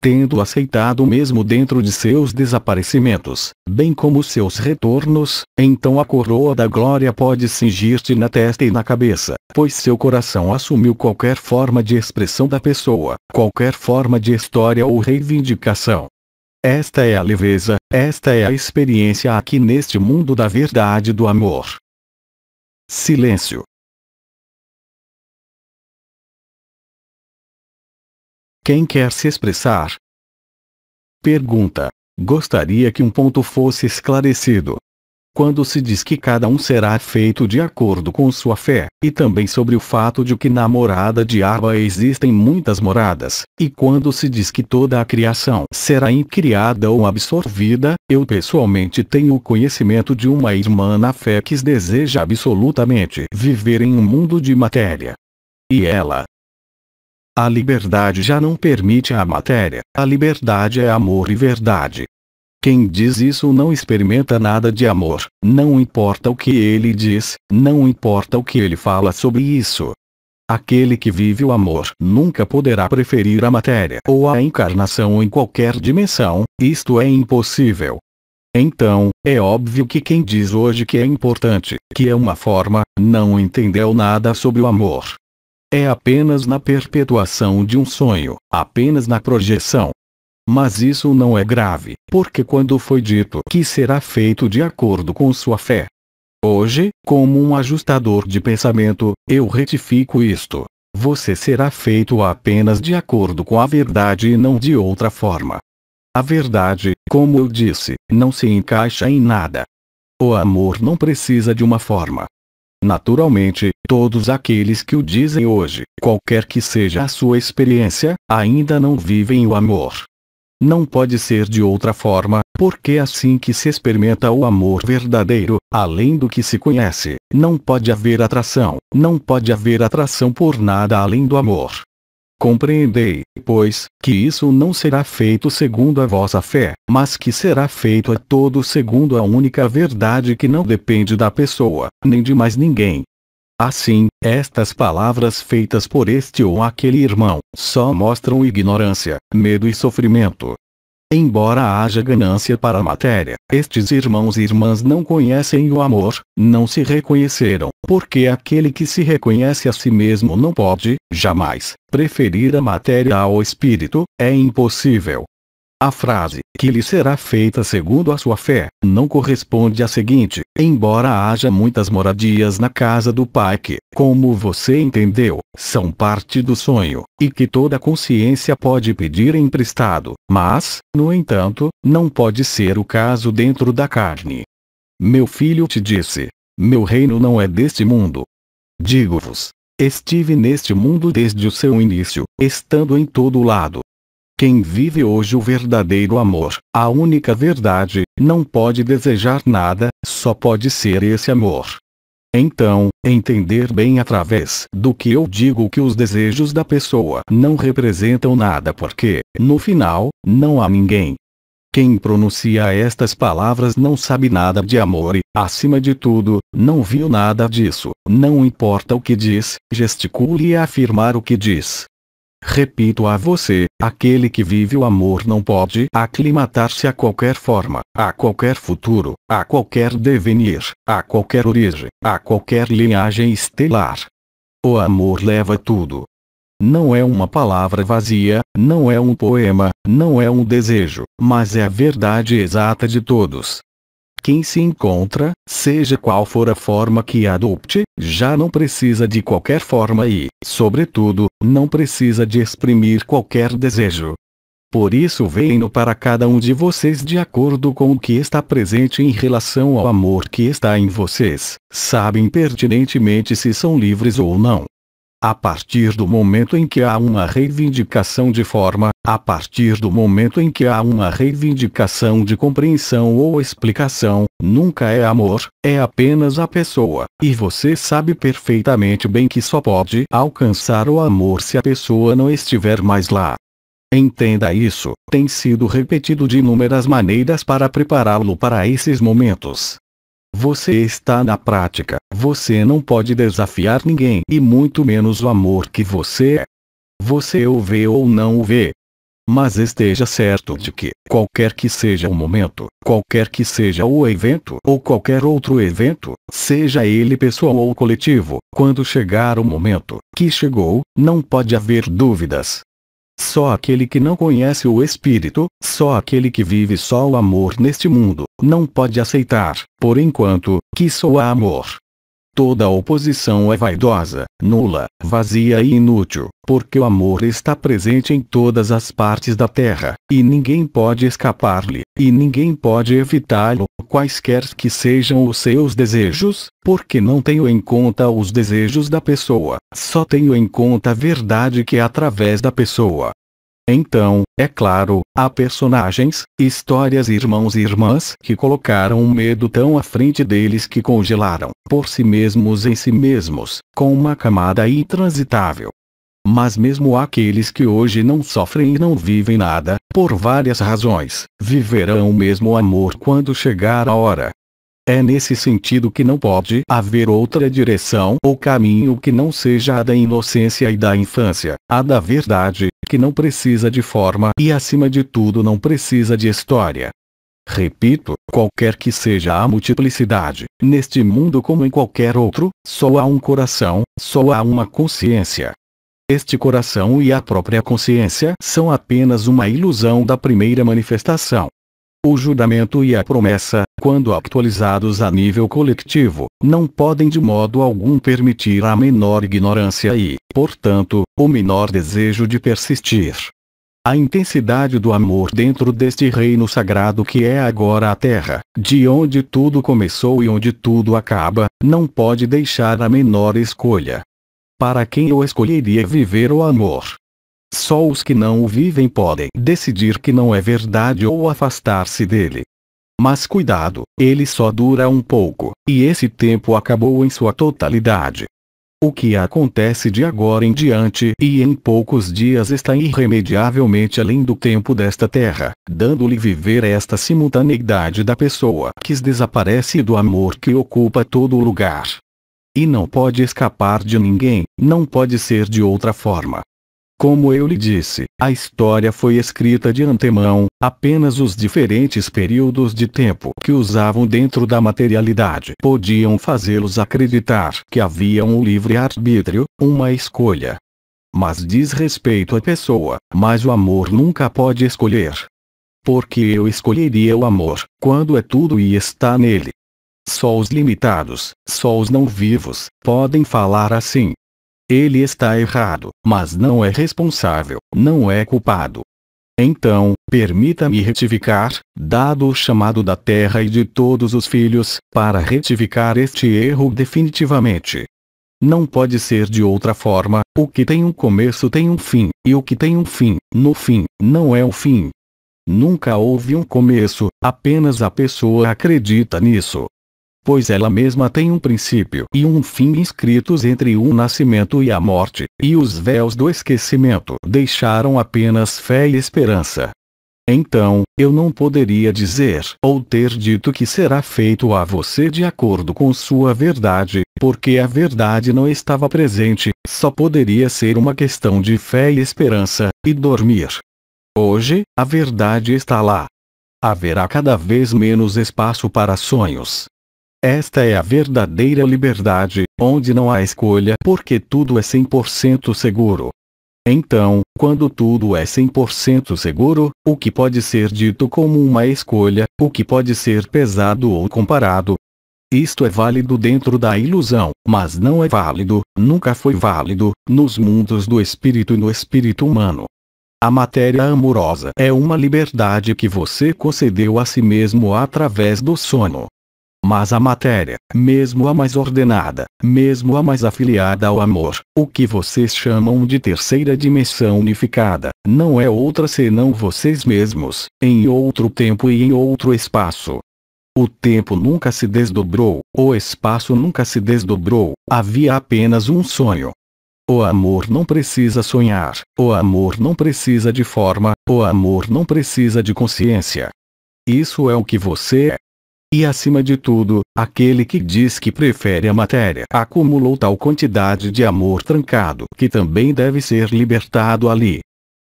Tendo aceitado mesmo dentro de seus desaparecimentos, bem como seus retornos, então a coroa da glória pode cingir-te na testa e na cabeça, pois seu coração assumiu qualquer forma de expressão da pessoa, qualquer forma de história ou reivindicação. Esta é a leveza, esta é a experiência aqui neste mundo da verdade do amor. Silêncio. Quem quer se expressar? Pergunta. Gostaria que um ponto fosse esclarecido. Quando se diz que cada um será feito de acordo com sua fé, e também sobre o fato de que na morada de Abba existem muitas moradas, e quando se diz que toda a criação será incriada ou absorvida, eu pessoalmente tenho o conhecimento de uma irmã na fé que deseja absolutamente viver em um mundo de matéria. E ela, a liberdade já não permite a matéria, a liberdade é amor e verdade. Quem diz isso não experimenta nada de amor, não importa o que ele diz, não importa o que ele fala sobre isso. Aquele que vive o amor nunca poderá preferir a matéria ou a encarnação em qualquer dimensão, isto é impossível. Então, é óbvio que quem diz hoje que é importante, que é uma forma, não entendeu nada sobre o amor. É apenas na perpetuação de um sonho, apenas na projeção. Mas isso não é grave, porque quando foi dito que será feito de acordo com sua fé. Hoje, como um ajustador de pensamento, eu retifico isto. Você será feito apenas de acordo com a verdade e não de outra forma. A verdade, como eu disse, não se encaixa em nada. O amor não precisa de uma forma. Naturalmente, todos aqueles que o dizem hoje, qualquer que seja a sua experiência, ainda não vivem o amor. Não pode ser de outra forma, porque assim que se experimenta o amor verdadeiro, além do que se conhece, não pode haver atração, não pode haver atração por nada além do amor. Compreendei, pois, que isso não será feito segundo a vossa fé, mas que será feito a todos segundo a única verdade que não depende da pessoa, nem de mais ninguém. Assim, estas palavras feitas por este ou aquele irmão, só mostram ignorância, medo e sofrimento. Embora haja ganância para a matéria, estes irmãos e irmãs não conhecem o amor, não se reconheceram, porque aquele que se reconhece a si mesmo não pode, jamais, preferir a matéria ao espírito, é impossível. A frase, que lhe será feita segundo a sua fé, não corresponde à seguinte: embora haja muitas moradias na casa do Pai que, como você entendeu, são parte do sonho, e que toda consciência pode pedir emprestado, mas, no entanto, não pode ser o caso dentro da carne. Meu filho te disse: meu reino não é deste mundo. Digo-vos: estive neste mundo desde o seu início, estando em todo lado. Quem vive hoje o verdadeiro amor, a única verdade, não pode desejar nada, só pode ser esse amor. Então, entender bem através do que eu digo que os desejos da pessoa não representam nada porque, no final, não há ninguém. Quem pronuncia estas palavras não sabe nada de amor e, acima de tudo, não viu nada disso, não importa o que diz, gesticule a afirmar o que diz. Repito a você, aquele que vive o amor não pode aclimatar-se a qualquer forma, a qualquer futuro, a qualquer devenir, a qualquer origem, a qualquer linhagem estelar. O amor leva tudo. Não é uma palavra vazia, não é um poema, não é um desejo, mas é a verdade exata de todos. Quem se encontra, seja qual for a forma que adopte, já não precisa de qualquer forma e, sobretudo, não precisa de exprimir qualquer desejo. Por isso venho para cada um de vocês de acordo com o que está presente em relação ao amor que está em vocês, sabem pertinentemente se são livres ou não. A partir do momento em que há uma reivindicação de forma, a partir do momento em que há uma reivindicação de compreensão ou explicação, nunca é amor, é apenas a pessoa, e você sabe perfeitamente bem que só pode alcançar o amor se a pessoa não estiver mais lá. Entenda isso, tem sido repetido de inúmeras maneiras para prepará-lo para esses momentos. Você está na prática, você não pode desafiar ninguém e muito menos o amor que você é. Você o vê ou não o vê. Mas esteja certo de que, qualquer que seja o momento, qualquer que seja o evento ou qualquer outro evento, seja ele pessoal ou coletivo, quando chegar o momento que chegou, não pode haver dúvidas. Só aquele que não conhece o Espírito, só aquele que vive só o amor neste mundo, não pode aceitar, por enquanto, que só há amor. Toda oposição é vaidosa, nula, vazia e inútil, porque o amor está presente em todas as partes da terra, e ninguém pode escapar-lhe, e ninguém pode evitá-lo, quaisquer que sejam os seus desejos, porque não tenho em conta os desejos da pessoa, só tenho em conta a verdade que é através da pessoa. Então, é claro, há personagens, histórias e irmãos e irmãs que colocaram o medo tão à frente deles que congelaram, por si mesmos em si mesmos, com uma camada intransitável. Mas mesmo aqueles que hoje não sofrem e não vivem nada, por várias razões, viverão o mesmo amor quando chegar a hora. É nesse sentido que não pode haver outra direção ou caminho que não seja a da inocência e da infância, a da verdade, que não precisa de forma e acima de tudo não precisa de história. Repito, qualquer que seja a multiplicidade, neste mundo como em qualquer outro, só há um coração, só há uma consciência. Este coração e a própria consciência são apenas uma ilusão da primeira manifestação. O juramento e a promessa, quando atualizados a nível coletivo, não podem de modo algum permitir a menor ignorância e, portanto, o menor desejo de persistir. A intensidade do amor dentro deste reino sagrado que é agora a Terra, de onde tudo começou e onde tudo acaba, não pode deixar a menor escolha. Para quem eu escolheria viver o amor? Só os que não o vivem podem decidir que não é verdade ou afastar-se dele. Mas cuidado, ele só dura um pouco, e esse tempo acabou em sua totalidade. O que acontece de agora em diante e em poucos dias está irremediavelmente além do tempo desta terra, dando-lhe viver esta simultaneidade da pessoa que desaparece e do amor que ocupa todo o lugar. E não pode escapar de ninguém, não pode ser de outra forma. Como eu lhe disse, a história foi escrita de antemão, apenas os diferentes períodos de tempo que usavam dentro da materialidade podiam fazê-los acreditar que havia um livre-arbítrio, uma escolha. Mas diz respeito à pessoa, mas o amor nunca pode escolher. Porque eu escolheria o amor, quando é tudo e está nele. Só os limitados, só os não vivos, podem falar assim. Ele está errado, mas não é responsável, não é culpado. Então, permita-me retificar, dado o chamado da terra e de todos os filhos, para retificar este erro definitivamente. Não pode ser de outra forma, o que tem um começo tem um fim, e o que tem um fim, no fim, não é o fim. Nunca houve um começo, apenas a pessoa acredita nisso. Pois ela mesma tem um princípio e um fim inscritos entre o nascimento e a morte, e os véus do esquecimento deixaram apenas fé e esperança. Então, eu não poderia dizer ou ter dito que será feito a você de acordo com sua verdade, porque a verdade não estava presente, só poderia ser uma questão de fé e esperança, e dormir. Hoje, a verdade está lá. Haverá cada vez menos espaço para sonhos. Esta é a verdadeira liberdade, onde não há escolha porque tudo é 100% seguro. Então, quando tudo é 100% seguro, o que pode ser dito como uma escolha, o que pode ser pesado ou comparado? Isto é válido dentro da ilusão, mas não é válido, nunca foi válido, nos mundos do espírito e no espírito humano. A matéria amorosa é uma liberdade que você concedeu a si mesmo através do sono. Mas a matéria, mesmo a mais ordenada, mesmo a mais afiliada ao amor, o que vocês chamam de terceira dimensão unificada, não é outra senão vocês mesmos, em outro tempo e em outro espaço. O tempo nunca se desdobrou, o espaço nunca se desdobrou, havia apenas um sonho. O amor não precisa sonhar, o amor não precisa de forma, o amor não precisa de consciência. Isso é o que você é. E acima de tudo, aquele que diz que prefere a matéria acumulou tal quantidade de amor trancado que também deve ser libertado ali.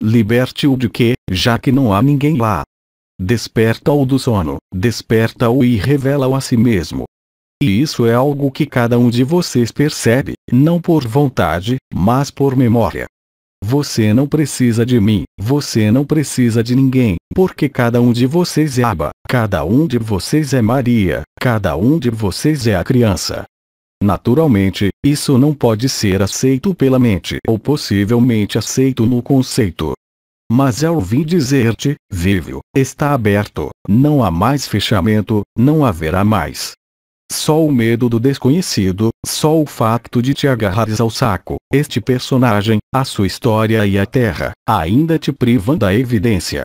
Liberte-o de quê, já que não há ninguém lá? Desperta-o do sono, desperta-o e revela-o a si mesmo. E isso é algo que cada um de vocês percebe, não por vontade, mas por memória. Você não precisa de mim, você não precisa de ninguém, porque cada um de vocês é Abba, cada um de vocês é Maria, cada um de vocês é a criança. Naturalmente, isso não pode ser aceito pela mente ou possivelmente aceito no conceito. Mas eu ouvi dizer-te, vive, está aberto, não há mais fechamento, não haverá mais. Só o medo do desconhecido, só o facto de te agarrares ao saco, este personagem, a sua história e a Terra, ainda te privam da evidência.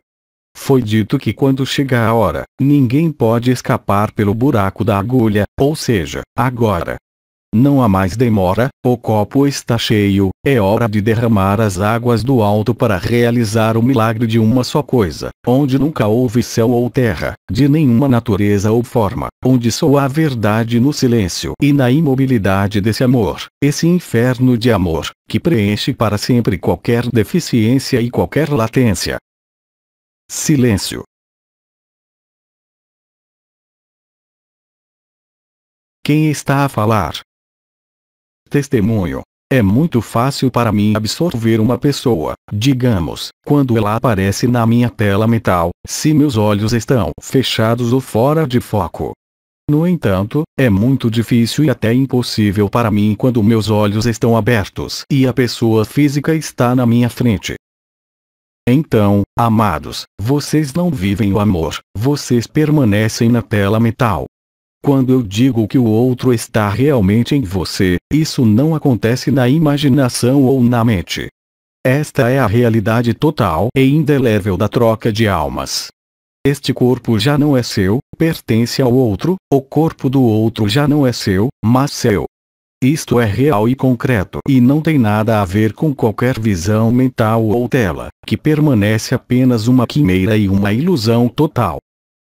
Foi dito que quando chegar a hora, ninguém pode escapar pelo buraco da agulha, ou seja, agora. Não há mais demora, o copo está cheio, é hora de derramar as águas do alto para realizar o milagre de uma só coisa, onde nunca houve céu ou terra, de nenhuma natureza ou forma, onde só há verdade no silêncio e na imobilidade desse amor, esse inferno de amor, que preenche para sempre qualquer deficiência e qualquer latência. Silêncio. Quem está a falar? Testemunho. É muito fácil para mim absorver uma pessoa, digamos, quando ela aparece na minha tela mental, se meus olhos estão fechados ou fora de foco. No entanto, é muito difícil e até impossível para mim quando meus olhos estão abertos e a pessoa física está na minha frente. Então, amados, vocês não vivem o amor, vocês permanecem na tela mental. Quando eu digo que o outro está realmente em você, isso não acontece na imaginação ou na mente. Esta é a realidade total e indelével da troca de almas. Este corpo já não é seu, pertence ao outro, o corpo do outro já não é seu, mas seu. Isto é real e concreto e não tem nada a ver com qualquer visão mental ou tela, que permanece apenas uma quimera e uma ilusão total.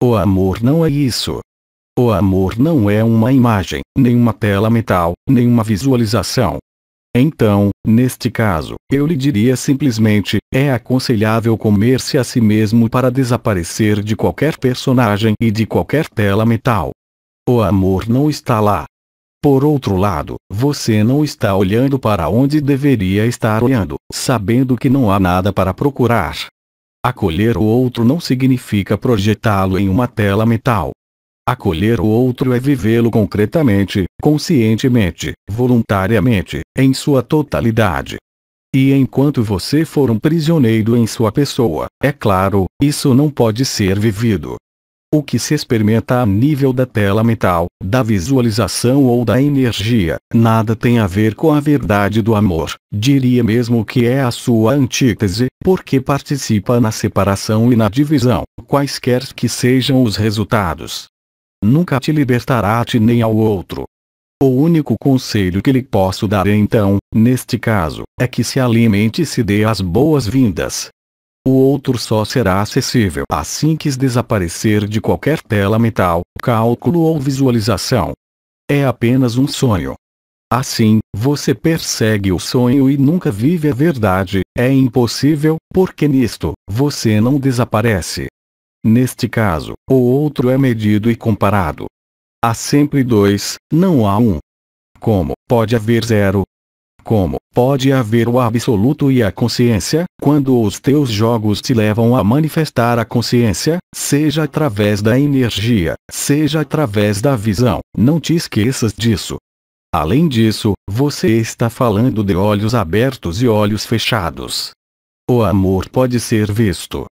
O amor não é isso. O amor não é uma imagem, nem uma tela mental, nem uma visualização. Então, neste caso, eu lhe diria simplesmente, é aconselhável comer-se a si mesmo para desaparecer de qualquer personagem e de qualquer tela mental. O amor não está lá. Por outro lado, você não está olhando para onde deveria estar olhando, sabendo que não há nada para procurar. Acolher o outro não significa projetá-lo em uma tela mental. Acolher o outro é vivê-lo concretamente, conscientemente, voluntariamente, em sua totalidade. E enquanto você for um prisioneiro em sua pessoa, é claro, isso não pode ser vivido. O que se experimenta a nível da tela mental, da visualização ou da energia, nada tem a ver com a verdade do amor, diria mesmo que é a sua antítese, porque participa na separação e na divisão, quaisquer que sejam os resultados. Nunca te libertará a ti nem ao outro. O único conselho que lhe posso dar então, neste caso, é que se alimente e se dê as boas-vindas. O outro só será acessível assim que desaparecer de qualquer tela mental, cálculo ou visualização. É apenas um sonho. Assim, você persegue o sonho e nunca vive a verdade, é impossível, porque nisto, você não desaparece. Neste caso, o outro é medido e comparado. Há sempre dois, não há um. Como pode haver zero? Como pode haver o absoluto e a consciência, quando os teus jogos te levam a manifestar a consciência, seja através da energia, seja através da visão, não te esqueças disso. Além disso, você está falando de olhos abertos e olhos fechados. O amor pode ser visto.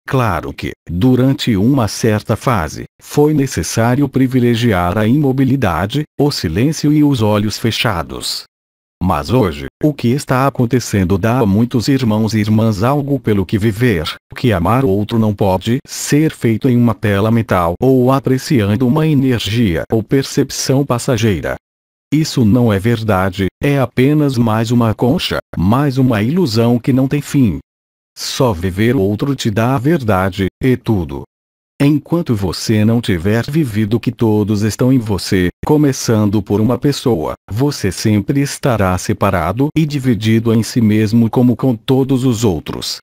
Claro que, durante uma certa fase, foi necessário privilegiar a imobilidade, o silêncio e os olhos fechados. Mas hoje, o que está acontecendo dá a muitos irmãos e irmãs algo pelo que viver, que amar outro não pode ser feito em uma tela mental ou apreciando uma energia ou percepção passageira. Isso não é verdade, é apenas mais uma concha, mais uma ilusão que não tem fim. Só viver o outro te dá a verdade, e tudo. Enquanto você não tiver vivido que todos estão em você, começando por uma pessoa, você sempre estará separado e dividido em si mesmo como com todos os outros.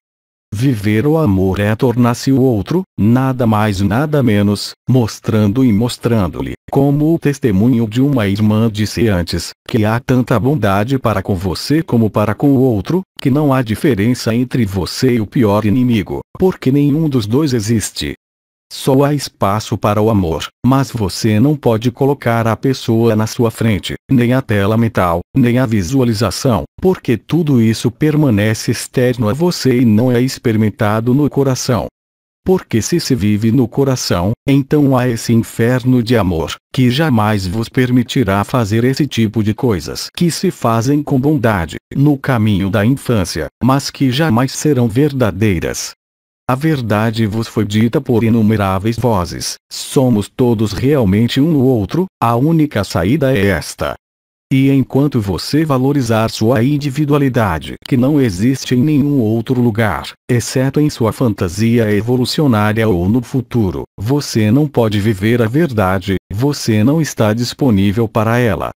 Viver o amor é tornar-se o outro, nada mais nada menos, mostrando e mostrando-lhe, como o testemunho de uma irmã disse antes, que há tanta bondade para com você como para com o outro, que não há diferença entre você e o pior inimigo, porque nenhum dos dois existe. Só há espaço para o amor, mas você não pode colocar a pessoa na sua frente, nem a tela mental, nem a visualização, porque tudo isso permanece externo a você e não é experimentado no coração. Porque se vive no coração, então há esse inferno de amor, que jamais vos permitirá fazer esse tipo de coisas que se fazem com bondade, no caminho da infância, mas que jamais serão verdadeiras. A verdade vos foi dita por inumeráveis vozes, somos todos realmente um no outro, a única saída é esta. E enquanto você valorizar sua individualidade, que não existe em nenhum outro lugar, exceto em sua fantasia evolucionária ou no futuro, você não pode viver a verdade, você não está disponível para ela.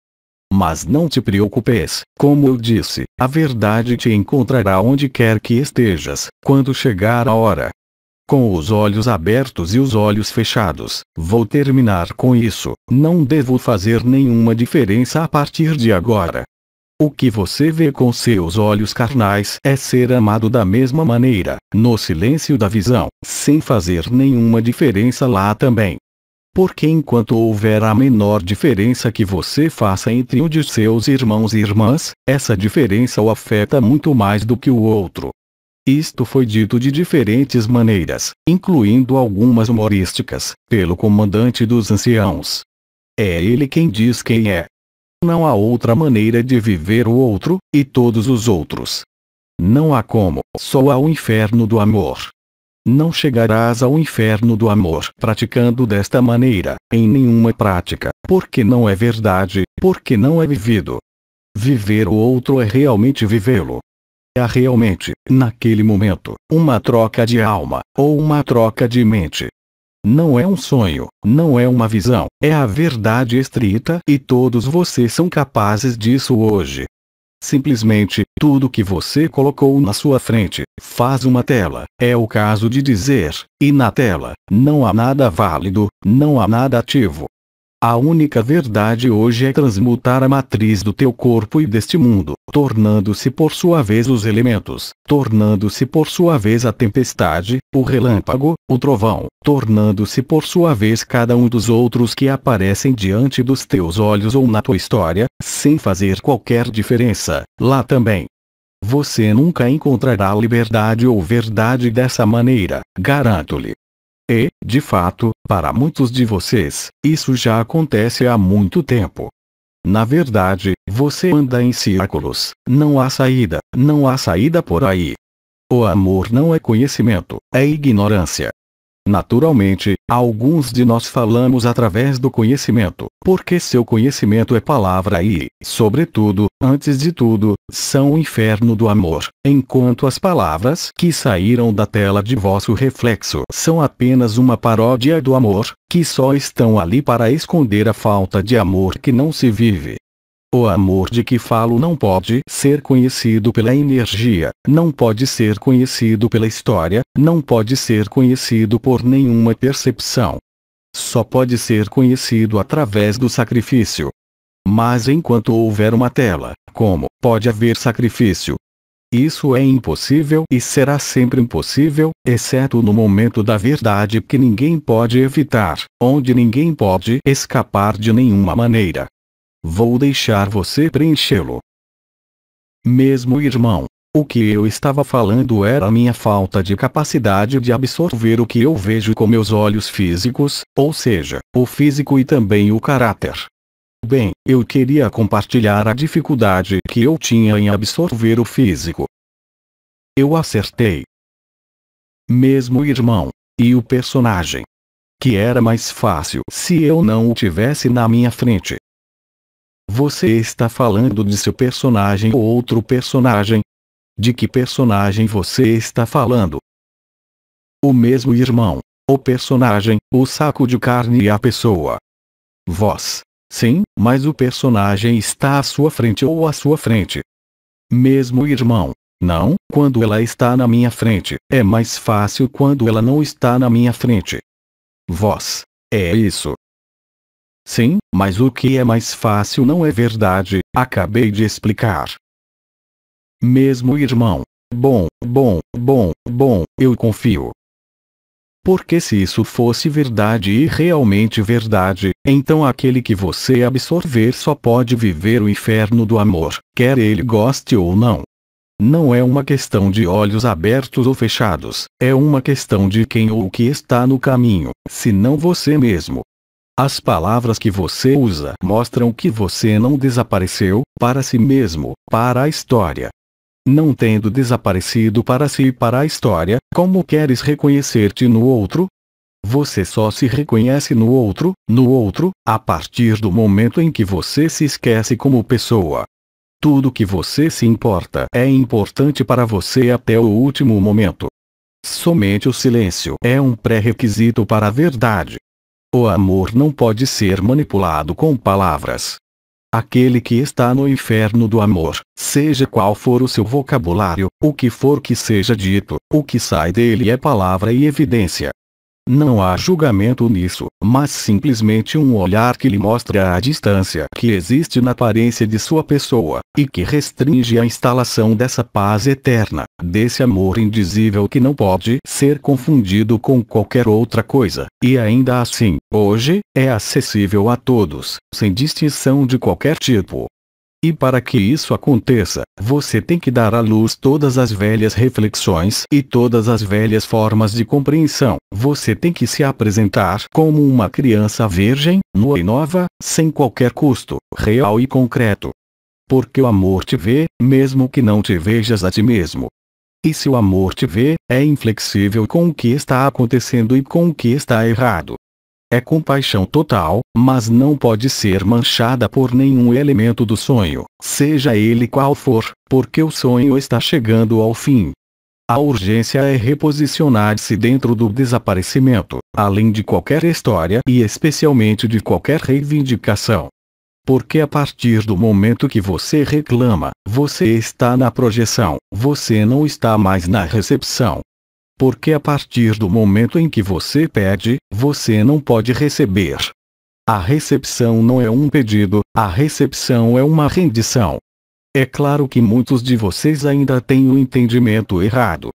Mas não te preocupes, como eu disse, a verdade te encontrará onde quer que estejas, quando chegar a hora. Com os olhos abertos e os olhos fechados, vou terminar com isso, não devo fazer nenhuma diferença a partir de agora. O que você vê com seus olhos carnais é ser amado da mesma maneira, no silêncio da visão, sem fazer nenhuma diferença lá também. Porque enquanto houver a menor diferença que você faça entre um de seus irmãos e irmãs, essa diferença o afeta muito mais do que o outro. Isto foi dito de diferentes maneiras, incluindo algumas humorísticas, pelo comandante dos anciãos. É ele quem diz quem é. Não há outra maneira de viver o outro, e todos os outros. Não há como, só há o inferno do amor. Não chegarás ao inferno do amor praticando desta maneira, em nenhuma prática, porque não é verdade, porque não é vivido. Viver o outro é realmente vivê-lo. É realmente, naquele momento, uma troca de alma, ou uma troca de mente. Não é um sonho, não é uma visão, é a verdade estrita e todos vocês são capazes disso hoje. Simplesmente, tudo que você colocou na sua frente, faz uma tela, é o caso de dizer, e na tela, não há nada válido, não há nada ativo. A única verdade hoje é transmutar a matriz do teu corpo e deste mundo, tornando-se por sua vez os elementos, tornando-se por sua vez a tempestade, o relâmpago, o trovão, tornando-se por sua vez cada um dos outros que aparecem diante dos teus olhos ou na tua história, sem fazer qualquer diferença, lá também. Você nunca encontrará liberdade ou verdade dessa maneira, garanto-lhe. E, de fato, para muitos de vocês, isso já acontece há muito tempo. Na verdade, você anda em círculos, não há saída por aí. O amor não é conhecimento, é ignorância. Naturalmente, alguns de nós falamos através do conhecimento, porque seu conhecimento é palavra e, sobretudo, antes de tudo, são o inferno do amor, enquanto as palavras que saíram da tela de vosso reflexo são apenas uma paródia do amor, que só estão ali para esconder a falta de amor que não se vive. O amor de que falo não pode ser conhecido pela energia, não pode ser conhecido pela história, não pode ser conhecido por nenhuma percepção. Só pode ser conhecido através do sacrifício. Mas enquanto houver uma tela, como pode haver sacrifício? Isso é impossível e será sempre impossível, exceto no momento da verdade que ninguém pode evitar, onde ninguém pode escapar de nenhuma maneira. Vou deixar você preenchê-lo. Mesmo irmão, o que eu estava falando era a minha falta de capacidade de absorver o que eu vejo com meus olhos físicos, ou seja, o físico e também o caráter. Bem, eu queria compartilhar a dificuldade que eu tinha em absorver o físico. Eu acertei. Mesmo irmão, e o personagem. Que era mais fácil se eu não o tivesse na minha frente. Você está falando de seu personagem ou outro personagem? De que personagem você está falando? O mesmo irmão, o personagem, o saco de carne e a pessoa. Vós. Sim, mas o personagem está à sua frente ou à sua frente. Mesmo irmão. Não, quando ela está na minha frente, é mais fácil quando ela não está na minha frente. Vós. É isso. Sim, mas o que é mais fácil não é verdade, acabei de explicar. Mesmo irmão. Bom, eu confio. Porque se isso fosse verdade e realmente verdade, então aquele que você absorver só pode viver o inferno do amor, quer ele goste ou não. Não é uma questão de olhos abertos ou fechados, é uma questão de quem ou o que está no caminho, senão você mesmo. As palavras que você usa mostram que você não desapareceu para si mesmo, para a história. Não tendo desaparecido para si e para a história, como queres reconhecer-te no outro? Você só se reconhece no outro, a partir do momento em que você se esquece como pessoa. Tudo que você se importa é importante para você até o último momento. Somente o silêncio é um pré-requisito para a verdade. O amor não pode ser manipulado com palavras. Aquele que está no inferno do amor, seja qual for o seu vocabulário, o que for que seja dito, o que sai dele é palavra e evidência. Não há julgamento nisso, mas simplesmente um olhar que lhe mostra a distância que existe na aparência de sua pessoa, e que restringe a instalação dessa paz eterna, desse amor indizível que não pode ser confundido com qualquer outra coisa, e ainda assim, hoje, é acessível a todos, sem distinção de qualquer tipo. E para que isso aconteça, você tem que dar à luz todas as velhas reflexões e todas as velhas formas de compreensão. Você tem que se apresentar como uma criança virgem, nua e nova, sem qualquer custo, real e concreto. Porque o amor te vê, mesmo que não te vejas a ti mesmo. E se o amor te vê, é inflexível com o que está acontecendo e com o que está errado. É compaixão total, mas não pode ser manchada por nenhum elemento do sonho, seja ele qual for, porque o sonho está chegando ao fim. A urgência é reposicionar-se dentro do desaparecimento, além de qualquer história e especialmente de qualquer reivindicação. Porque a partir do momento que você reclama, você está na projeção, você não está mais na recepção. Porque a partir do momento em que você pede, você não pode receber. A recepção não é um pedido, a recepção é uma rendição. É claro que muitos de vocês ainda têm o entendimento errado.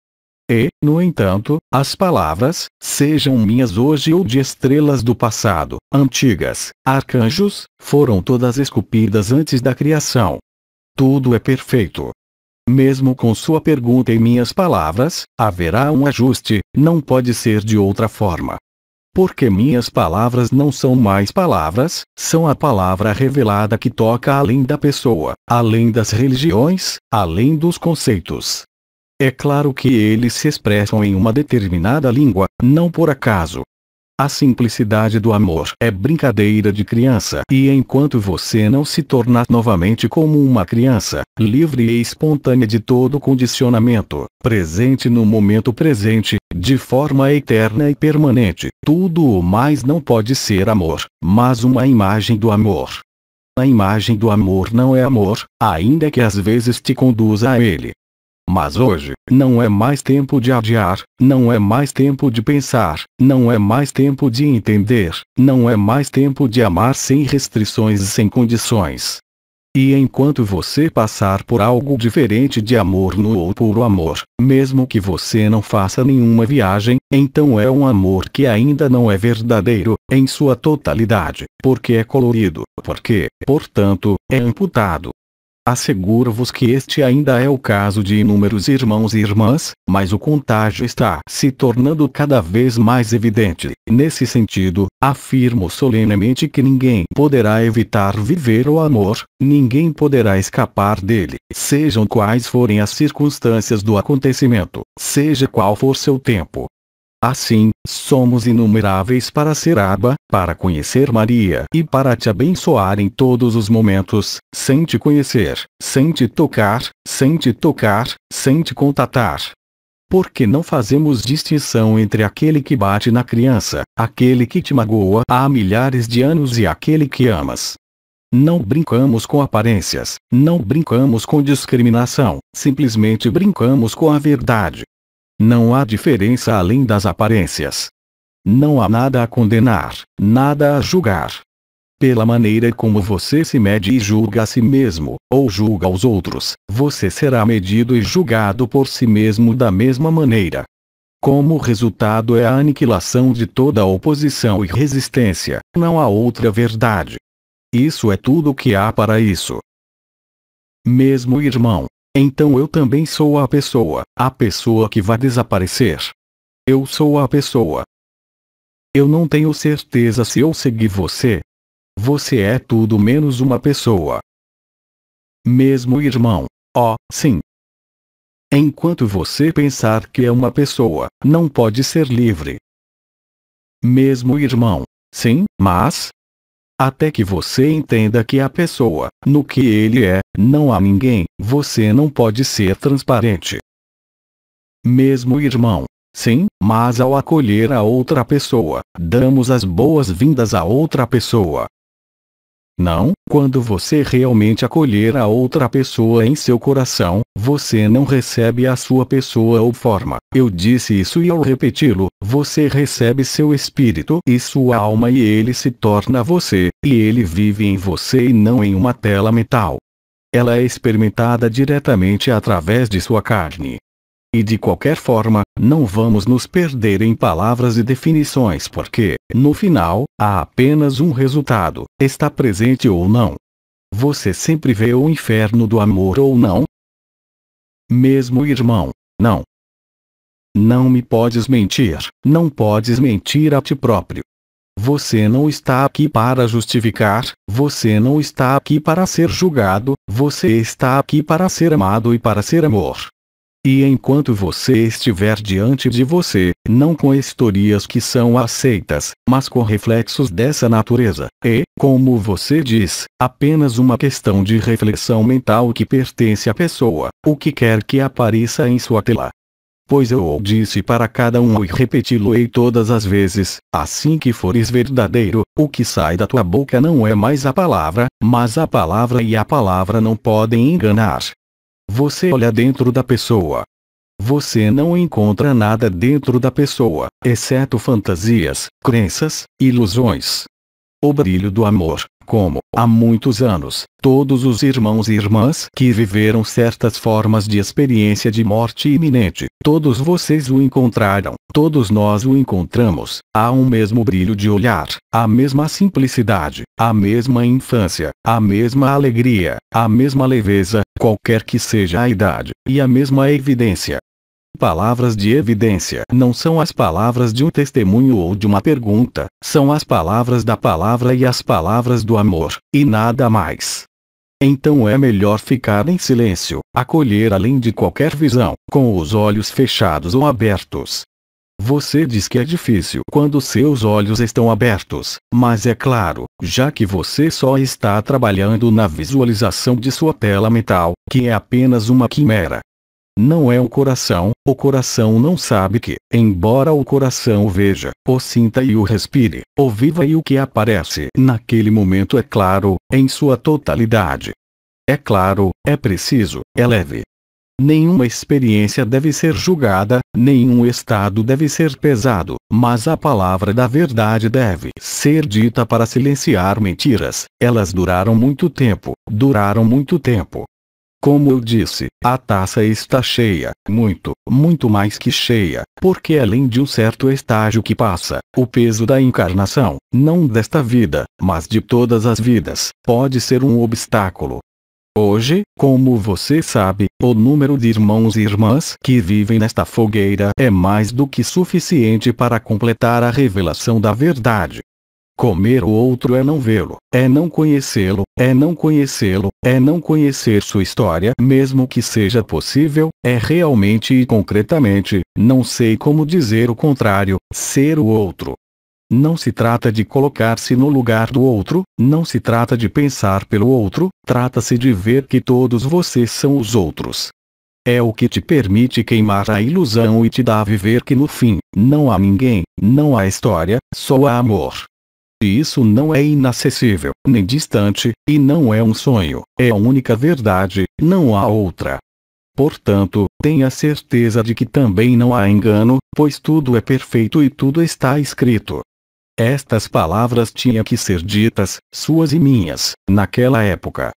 E, no entanto, as palavras, sejam minhas hoje ou de estrelas do passado, antigas, arcanjos, foram todas esculpidas antes da criação. Tudo é perfeito. Mesmo com sua pergunta e minhas palavras, haverá um ajuste, não pode ser de outra forma. Porque minhas palavras não são mais palavras, são a palavra revelada que toca além da pessoa, além das religiões, além dos conceitos. É claro que eles se expressam em uma determinada língua, não por acaso. A simplicidade do amor é brincadeira de criança, e enquanto você não se tornar novamente como uma criança, livre e espontânea de todo condicionamento, presente no momento presente, de forma eterna e permanente, tudo o mais não pode ser amor, mas uma imagem do amor. A imagem do amor não é amor, ainda que às vezes te conduza a ele. Mas hoje, não é mais tempo de adiar, não é mais tempo de pensar, não é mais tempo de entender, não é mais tempo de amar sem restrições e sem condições. E enquanto você passar por algo diferente de amor no ou puro amor, mesmo que você não faça nenhuma viagem, então é um amor que ainda não é verdadeiro, em sua totalidade, porque é colorido, porque, portanto, é amputado. Asseguro-vos que este ainda é o caso de inúmeros irmãos e irmãs, mas o contágio está se tornando cada vez mais evidente. Nesse sentido, afirmo solenemente que ninguém poderá evitar viver o amor, ninguém poderá escapar dele, sejam quais forem as circunstâncias do acontecimento, seja qual for seu tempo. Assim, somos inumeráveis para ser Abba, para conhecer Maria e para te abençoar em todos os momentos, sem te conhecer, sem te tocar, sem te contatar. Porque não fazemos distinção entre aquele que bate na criança, aquele que te magoa há milhares de anos e aquele que amas. Não brincamos com aparências, não brincamos com discriminação, simplesmente brincamos com a verdade. Não há diferença além das aparências. Não há nada a condenar, nada a julgar. Pela maneira como você se mede e julga a si mesmo, ou julga os outros, você será medido e julgado por si mesmo da mesma maneira. Como resultado é a aniquilação de toda oposição e resistência, não há outra verdade. Isso é tudo o que há para isso. Mesmo irmão, então eu também sou a pessoa que vai desaparecer. Eu sou a pessoa. Eu não tenho certeza se eu segui você. Você é tudo menos uma pessoa. Mesmo irmão, sim. Enquanto você pensar que é uma pessoa, não pode ser livre. Mesmo irmão, sim, mas até que você entenda que a pessoa, no que ele é, não há ninguém, você não pode ser transparente. Mesmo irmão, sim, mas ao acolher a outra pessoa, damos as boas-vindas a outra pessoa. Não, quando você realmente acolher a outra pessoa em seu coração, você não recebe a sua pessoa ou forma. Eu disse isso e ao repeti-lo, você recebe seu espírito e sua alma e ele se torna você, e ele vive em você e não em uma tela metal. Ela é experimentada diretamente através de sua carne. E de qualquer forma, não vamos nos perder em palavras e definições porque, no final, há apenas um resultado, está presente ou não. Você sempre vê o inferno do amor ou não? Mesmo irmão, não. Não me podes mentir, não podes mentir a ti próprio. Você não está aqui para justificar, você não está aqui para ser julgado, você está aqui para ser amado e para ser amor. E enquanto você estiver diante de você, não com historias que são aceitas, mas com reflexos dessa natureza, e, como você diz, apenas uma questão de reflexão mental que pertence à pessoa, o que quer que apareça em sua tela. Pois eu o disse para cada um e repeti-lo-ei todas as vezes, assim que fores verdadeiro, o que sai da tua boca não é mais a palavra, mas a palavra e a palavra não podem enganar. Você olha dentro da pessoa. Você não encontra nada dentro da pessoa, exceto fantasias, crenças, ilusões. O brilho do amor, como, há muitos anos, todos os irmãos e irmãs que viveram certas formas de experiência de morte iminente, todos vocês o encontraram, todos nós o encontramos, há um mesmo brilho de olhar, a mesma simplicidade, a mesma infância, a mesma alegria, a mesma leveza, qualquer que seja a idade, e a mesma evidência. Palavras de evidência não são as palavras de um testemunho ou de uma pergunta, são as palavras da palavra e as palavras do amor, e nada mais. Então é melhor ficar em silêncio, acolher além de qualquer visão, com os olhos fechados ou abertos. Você diz que é difícil quando seus olhos estão abertos, mas é claro, já que você só está trabalhando na visualização de sua tela mental, que é apenas uma quimera. Não é o coração não sabe que, embora o coração o veja, o sinta e o respire, o viva e o que aparece naquele momento é claro, em sua totalidade. É claro, é preciso, é leve. Nenhuma experiência deve ser julgada, nenhum estado deve ser pesado, mas a palavra da verdade deve ser dita para silenciar mentiras. Elas duraram muito tempo. Como eu disse, a taça está cheia, muito mais que cheia, porque além de um certo estágio que passa, o peso da encarnação, não desta vida, mas de todas as vidas, pode ser um obstáculo. Hoje, como você sabe, o número de irmãos e irmãs que vivem nesta fogueira é mais do que suficiente para completar a revelação da verdade. Comer o outro é não vê-lo, é não conhecê-lo, é não conhecer sua história, mesmo que seja possível, é realmente e concretamente, não sei como dizer o contrário, ser o outro. Não se trata de colocar-se no lugar do outro, não se trata de pensar pelo outro, trata-se de ver que todos vocês são os outros. É o que te permite queimar a ilusão e te dá a viver que no fim, não há ninguém, não há história, só há amor. E isso não é inacessível, nem distante, e não é um sonho, é a única verdade, não há outra. Portanto, tenha certeza de que também não há engano, pois tudo é perfeito e tudo está escrito. Estas palavras tinham que ser ditas, suas e minhas, naquela época.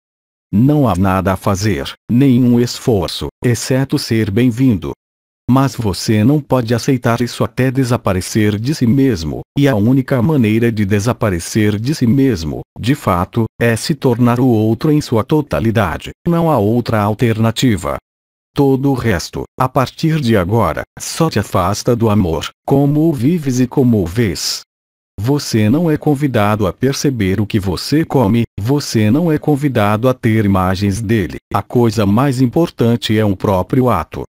Não há nada a fazer, nenhum esforço, exceto ser bem-vindo. Mas você não pode aceitar isso até desaparecer de si mesmo, e a única maneira de desaparecer de si mesmo, de fato, é se tornar o outro em sua totalidade. Não há outra alternativa. Todo o resto, a partir de agora, só te afasta do amor, como o vives e como o vês. Você não é convidado a perceber o que você come, você não é convidado a ter imagens dele. A coisa mais importante é o próprio ato.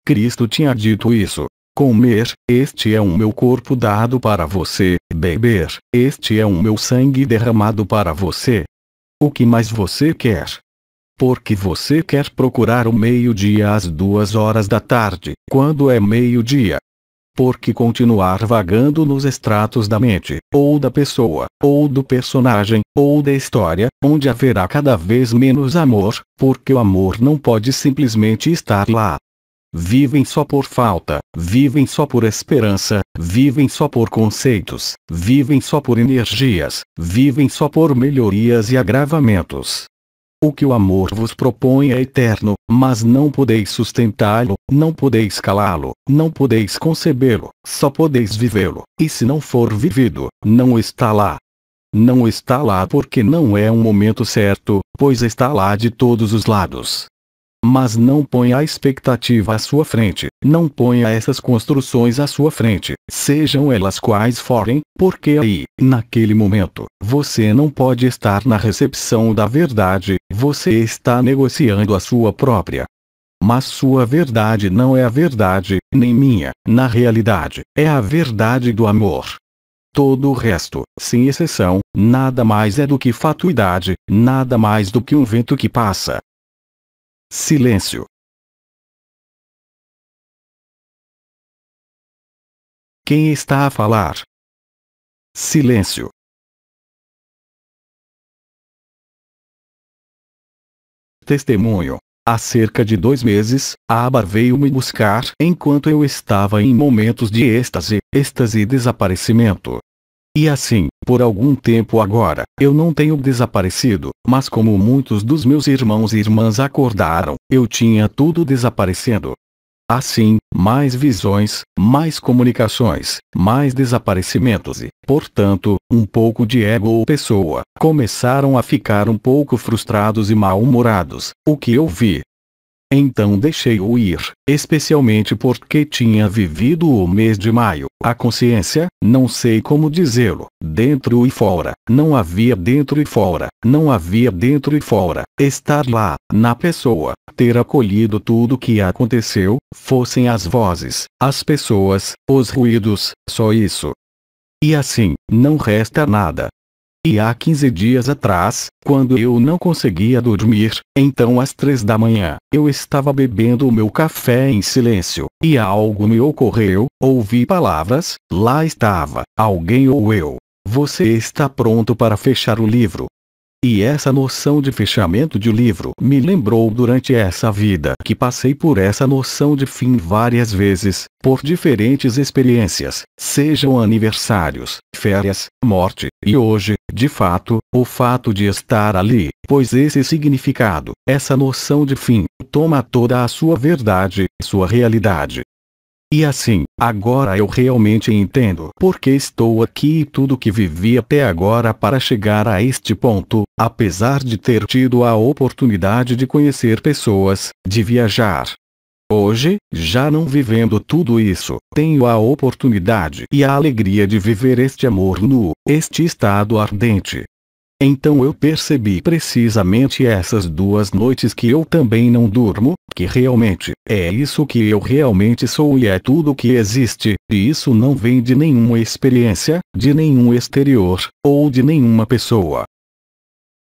Cristo tinha dito isso. Comer, este é o meu corpo dado para você, beber, este é o meu sangue derramado para você. O que mais você quer? Porque você quer procurar o meio-dia às 2 horas da tarde, quando é meio-dia. Porque continuar vagando nos estratos da mente, ou da pessoa, ou do personagem, ou da história, onde haverá cada vez menos amor, porque o amor não pode simplesmente estar lá. Vivem só por falta, vivem só por esperança, vivem só por conceitos, vivem só por energias, vivem só por melhorias e agravamentos. O que o amor vos propõe é eterno, mas não podeis sustentá-lo, não podeis calá-lo, não podeis concebê-lo, só podeis vivê-lo, e se não for vivido, não está lá. Não está lá porque não é um momento certo, pois está lá de todos os lados. Mas não ponha a expectativa à sua frente, não ponha essas construções à sua frente, sejam elas quais forem, porque aí, naquele momento, você não pode estar na recepção da verdade, você está negociando a sua própria. Mas sua verdade não é a verdade, nem minha, na realidade, é a verdade do amor. Todo o resto, sem exceção, nada mais é do que fatuidade, nada mais do que um vento que passa. Silêncio. Quem está a falar? Silêncio. Testemunho. Há cerca de 2 meses, a aba veio me buscar enquanto eu estava em momentos de êxtase e desaparecimento. E assim, por algum tempo agora, eu não tenho desaparecido, mas como muitos dos meus irmãos e irmãs acordaram, eu tinha tudo desaparecendo. Assim, mais visões, mais comunicações, mais desaparecimentos e, portanto, um pouco de ego ou pessoa, começaram a ficar um pouco frustrados e mal-humorados, o que eu vi. Então deixei-o ir, especialmente porque tinha vivido o mês de maio. A consciência, não sei como dizê-lo, dentro e fora, não havia dentro e fora, não havia dentro e fora, estar lá, na pessoa, ter acolhido tudo o que aconteceu, fossem as vozes, as pessoas, os ruídos, só isso. E assim, não resta nada. E há 15 dias atrás, quando eu não conseguia dormir, então às 3 da manhã, eu estava bebendo o meu café em silêncio, e algo me ocorreu, ouvi palavras, lá estava, alguém ou eu. Você está pronto para fechar o livro. E essa noção de fechamento de livro me lembrou durante essa vida que passei por essa noção de fim várias vezes, por diferentes experiências, sejam aniversários, férias, morte, e hoje, de fato, o fato de estar ali, pois esse significado, essa noção de fim, toma toda a sua verdade, sua realidade. E assim, agora eu realmente entendo porque estou aqui e tudo que vivi até agora para chegar a este ponto, apesar de ter tido a oportunidade de conhecer pessoas, de viajar. Hoje, já não vivendo tudo isso, tenho a oportunidade e a alegria de viver este amor nu, este estado ardente. Então eu percebi precisamente essas 2 noites que eu também não durmo, que realmente, é isso que eu realmente sou e é tudo que existe, e isso não vem de nenhuma experiência, de nenhum exterior, ou de nenhuma pessoa.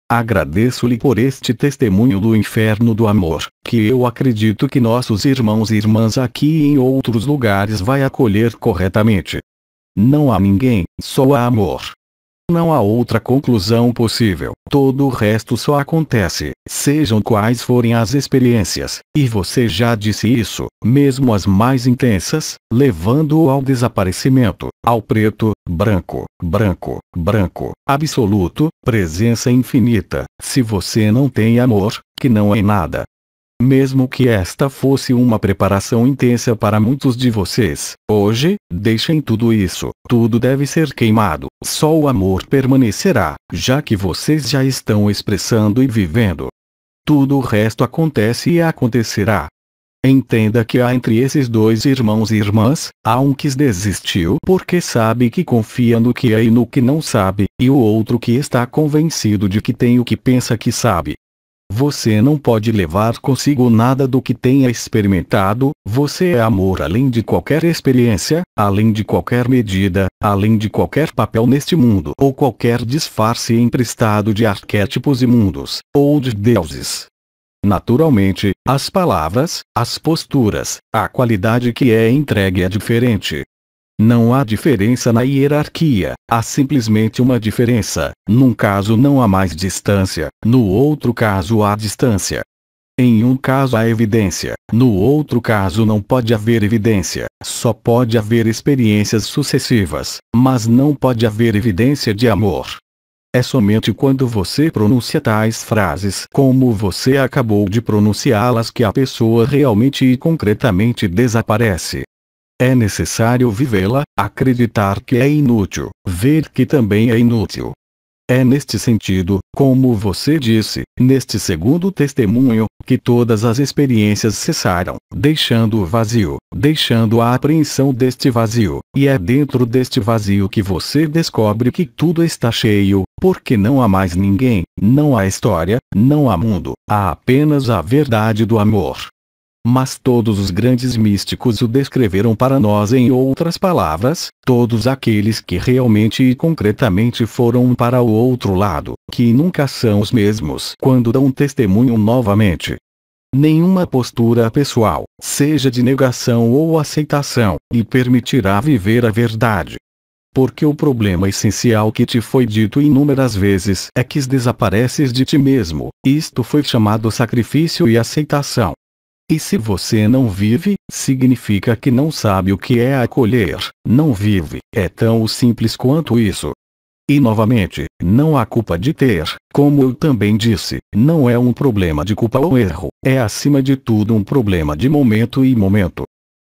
Agradeço-lhe por este testemunho do inferno do amor, que eu acredito que nossos irmãos e irmãs aqui e em outros lugares vai acolher corretamente. Não há ninguém, só há amor. Não há outra conclusão possível, todo o resto só acontece, sejam quais forem as experiências, e você já disse isso, mesmo as mais intensas, levando-o ao desaparecimento, ao preto, branco, branco, branco, absoluto, presença infinita. Se você não tem amor, que não é nada. Mesmo que esta fosse uma preparação intensa para muitos de vocês, hoje, deixem tudo isso, tudo deve ser queimado, só o amor permanecerá, já que vocês já estão expressando e vivendo. Tudo o resto acontece e acontecerá. Entenda que há entre esses dois irmãos e irmãs, há um que desistiu porque sabe que confia no que é e no que não sabe, e o outro que está convencido de que tem o que pensa que sabe. Você não pode levar consigo nada do que tenha experimentado, você é amor além de qualquer experiência, além de qualquer medida, além de qualquer papel neste mundo ou qualquer disfarce emprestado de arquétipos imundos, ou de deuses. Naturalmente, as palavras, as posturas, a qualidade que é entregue é diferente. Não há diferença na hierarquia, há simplesmente uma diferença. Num caso não há mais distância, no outro caso há distância. Em um caso há evidência, no outro caso não pode haver evidência, só pode haver experiências sucessivas, mas não pode haver evidência de amor. É somente quando você pronuncia tais frases como você acabou de pronunciá-las que a pessoa realmente e concretamente desaparece. É necessário vivê-la, acreditar que é inútil, ver que também é inútil. É neste sentido, como você disse, neste segundo testemunho, que todas as experiências cessaram, deixando o vazio, deixando a apreensão deste vazio, e é dentro deste vazio que você descobre que tudo está cheio, porque não há mais ninguém, não há história, não há mundo, há apenas a verdade do amor. Mas todos os grandes místicos o descreveram para nós em outras palavras, todos aqueles que realmente e concretamente foram para o outro lado, que nunca são os mesmos quando dão testemunho novamente. Nenhuma postura pessoal, seja de negação ou aceitação, lhe permitirá viver a verdade. Porque o problema essencial que te foi dito inúmeras vezes é que desapareces de ti mesmo, isto foi chamado sacrifício e aceitação. E se você não vive, significa que não sabe o que é acolher, não vive, é tão simples quanto isso. E novamente, não há culpa de ter, como eu também disse, não é um problema de culpa ou erro, é acima de tudo um problema de momento e momento.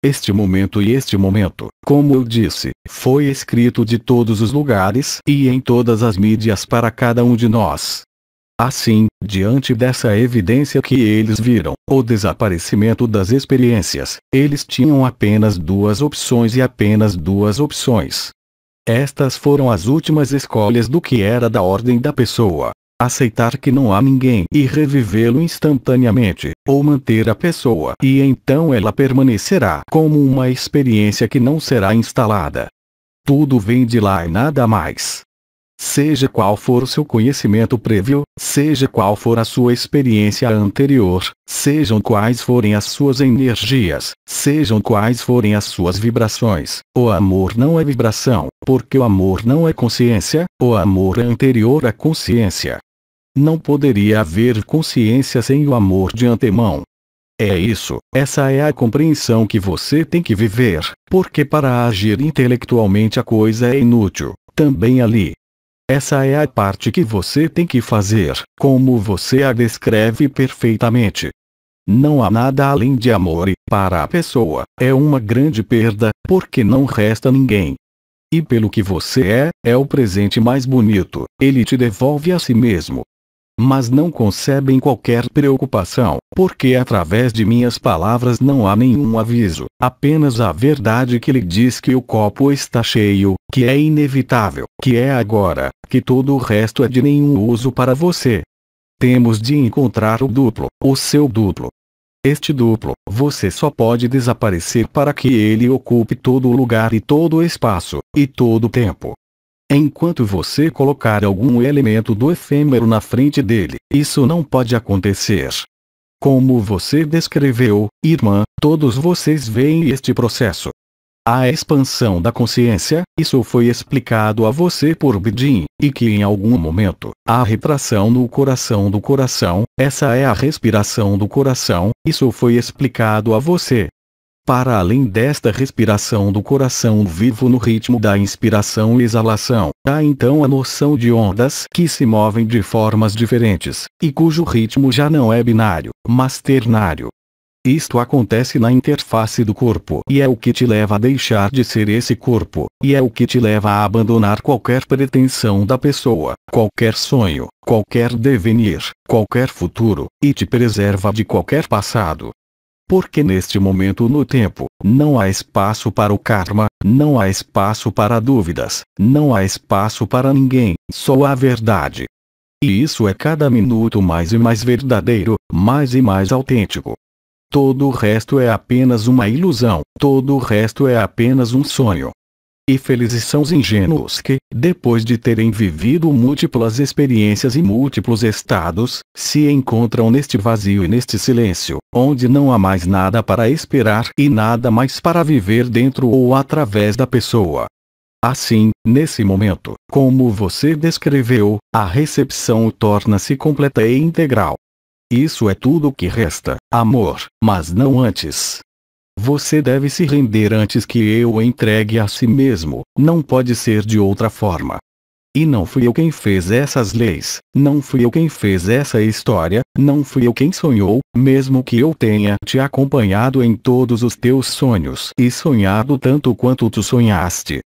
Este momento e este momento, como eu disse, foi escrito de todos os lugares e em todas as mídias para cada um de nós. Assim, diante dessa evidência que eles viram, o desaparecimento das experiências, eles tinham apenas duas opções e apenas duas opções. Estas foram as últimas escolhas do que era da ordem da pessoa. Aceitar que não há ninguém e revivê-lo instantaneamente, ou manter a pessoa e então ela permanecerá como uma experiência que não será instalada. Tudo vem de lá e nada mais. Seja qual for o seu conhecimento prévio, seja qual for a sua experiência anterior, sejam quais forem as suas energias, sejam quais forem as suas vibrações, o amor não é vibração, porque o amor não é consciência, o amor é anterior à consciência. Não poderia haver consciência sem o amor de antemão. É isso, essa é a compreensão que você tem que viver, porque para agir intelectualmente a coisa é inútil, também ali. Essa é a parte que você tem que fazer, como você a descreve perfeitamente. Não há nada além de amor e, para a pessoa, é uma grande perda, porque não resta ninguém. E pelo que você é o presente mais bonito, ele te devolve a si mesmo. Mas não concebem qualquer preocupação, porque através de minhas palavras não há nenhum aviso, apenas a verdade que lhe diz que o copo está cheio, que é inevitável, que é agora, que todo o resto é de nenhum uso para você. Temos de encontrar o duplo, o seu duplo. Este duplo, você só pode desaparecer para que ele ocupe todo o lugar e todo o espaço, e todo o tempo. Enquanto você colocar algum elemento do efêmero na frente dele, isso não pode acontecer. Como você descreveu, irmã, todos vocês veem este processo. A expansão da consciência, isso foi explicado a você por Bedin, e que em algum momento, a retração no coração do coração, essa é a respiração do coração, isso foi explicado a você. Para além desta respiração do coração vivo no ritmo da inspiração e exalação, há então a noção de ondas que se movem de formas diferentes, e cujo ritmo já não é binário, mas ternário. Isto acontece na interface do corpo e é o que te leva a deixar de ser esse corpo, e é o que te leva a abandonar qualquer pretensão da pessoa, qualquer sonho, qualquer devenir, qualquer futuro, e te preserva de qualquer passado. Porque neste momento no tempo, não há espaço para o karma, não há espaço para dúvidas, não há espaço para ninguém, só a verdade. E isso é cada minuto mais e mais verdadeiro, mais e mais autêntico. Todo o resto é apenas uma ilusão, todo o resto é apenas um sonho. E felizes são os ingênuos que, depois de terem vivido múltiplas experiências e múltiplos estados, se encontram neste vazio e neste silêncio, onde não há mais nada para esperar e nada mais para viver dentro ou através da pessoa. Assim, nesse momento, como você descreveu, a recepção torna-se completa e integral. Isso é tudo o que resta, amor, mas não antes. Você deve se render antes que eu entregue a si mesmo, não pode ser de outra forma. E não fui eu quem fez essas leis, não fui eu quem fez essa história, não fui eu quem sonhou, mesmo que eu tenha te acompanhado em todos os teus sonhos e sonhado tanto quanto tu sonhaste.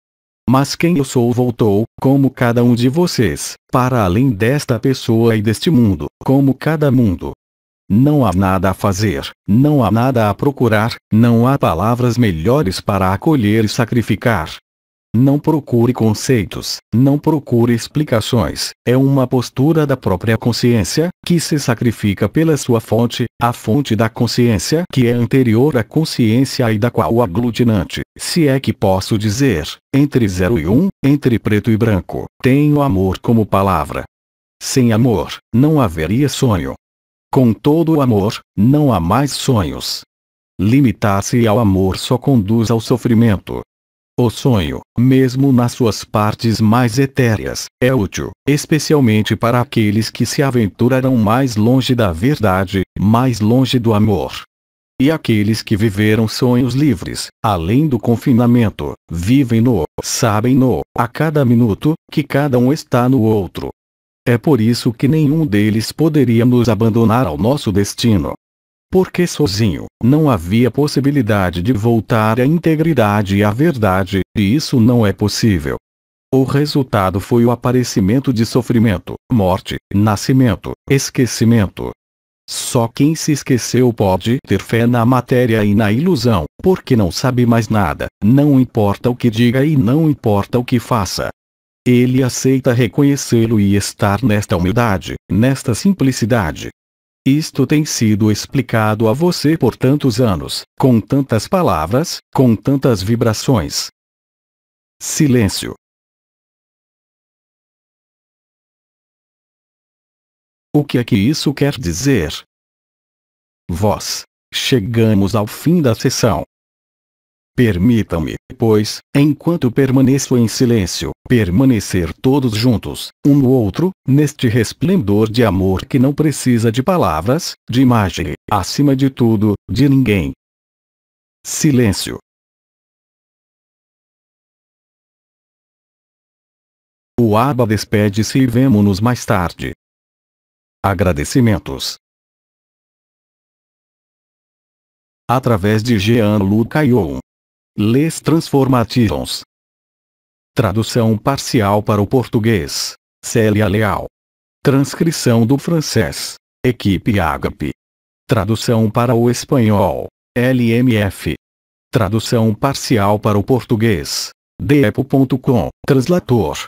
Mas quem eu sou voltou, como cada um de vocês, para além desta pessoa e deste mundo, como cada mundo. Não há nada a fazer, não há nada a procurar, não há palavras melhores para acolher e sacrificar. Não procure conceitos, não procure explicações, é uma postura da própria consciência, que se sacrifica pela sua fonte, a fonte da consciência que é anterior à consciência e da qual o aglutinante, se é que posso dizer, entre 0 e 1, entre preto e branco, tem o amor como palavra. Sem amor, não haveria sonho. Com todo o amor, não há mais sonhos. Limitar-se ao amor só conduz ao sofrimento. O sonho, mesmo nas suas partes mais etéreas, é útil, especialmente para aqueles que se aventurarão mais longe da verdade, mais longe do amor. E aqueles que viveram sonhos livres, além do confinamento, vivem-no, sabem-no, a cada minuto, que cada um está no outro. É por isso que nenhum deles poderia nos abandonar ao nosso destino. Porque sozinho, não havia possibilidade de voltar à integridade e à verdade, e isso não é possível. O resultado foi o aparecimento de sofrimento, morte, nascimento, esquecimento. Só quem se esqueceu pode ter fé na matéria e na ilusão, porque não sabe mais nada, não importa o que diga e não importa o que faça. Ele aceita reconhecê-lo e estar nesta humildade, nesta simplicidade. Isto tem sido explicado a você por tantos anos, com tantas palavras, com tantas vibrações. Silêncio. O que é que isso quer dizer? Voz. Chegamos ao fim da sessão. Permitam-me, pois, enquanto permaneço em silêncio, permanecer todos juntos, um no outro, neste resplendor de amor que não precisa de palavras, de imagem, acima de tudo, de ninguém. Silêncio. O Abba despede-se e vemo-nos mais tarde. Agradecimentos. Através de Jean-Luc Caillon. Les Transformations. Tradução parcial para o português. Célia Leal. Transcrição do francês. Equipe Agape. Tradução para o espanhol. LMF. Tradução parcial para o português. Deepo.com. Translator.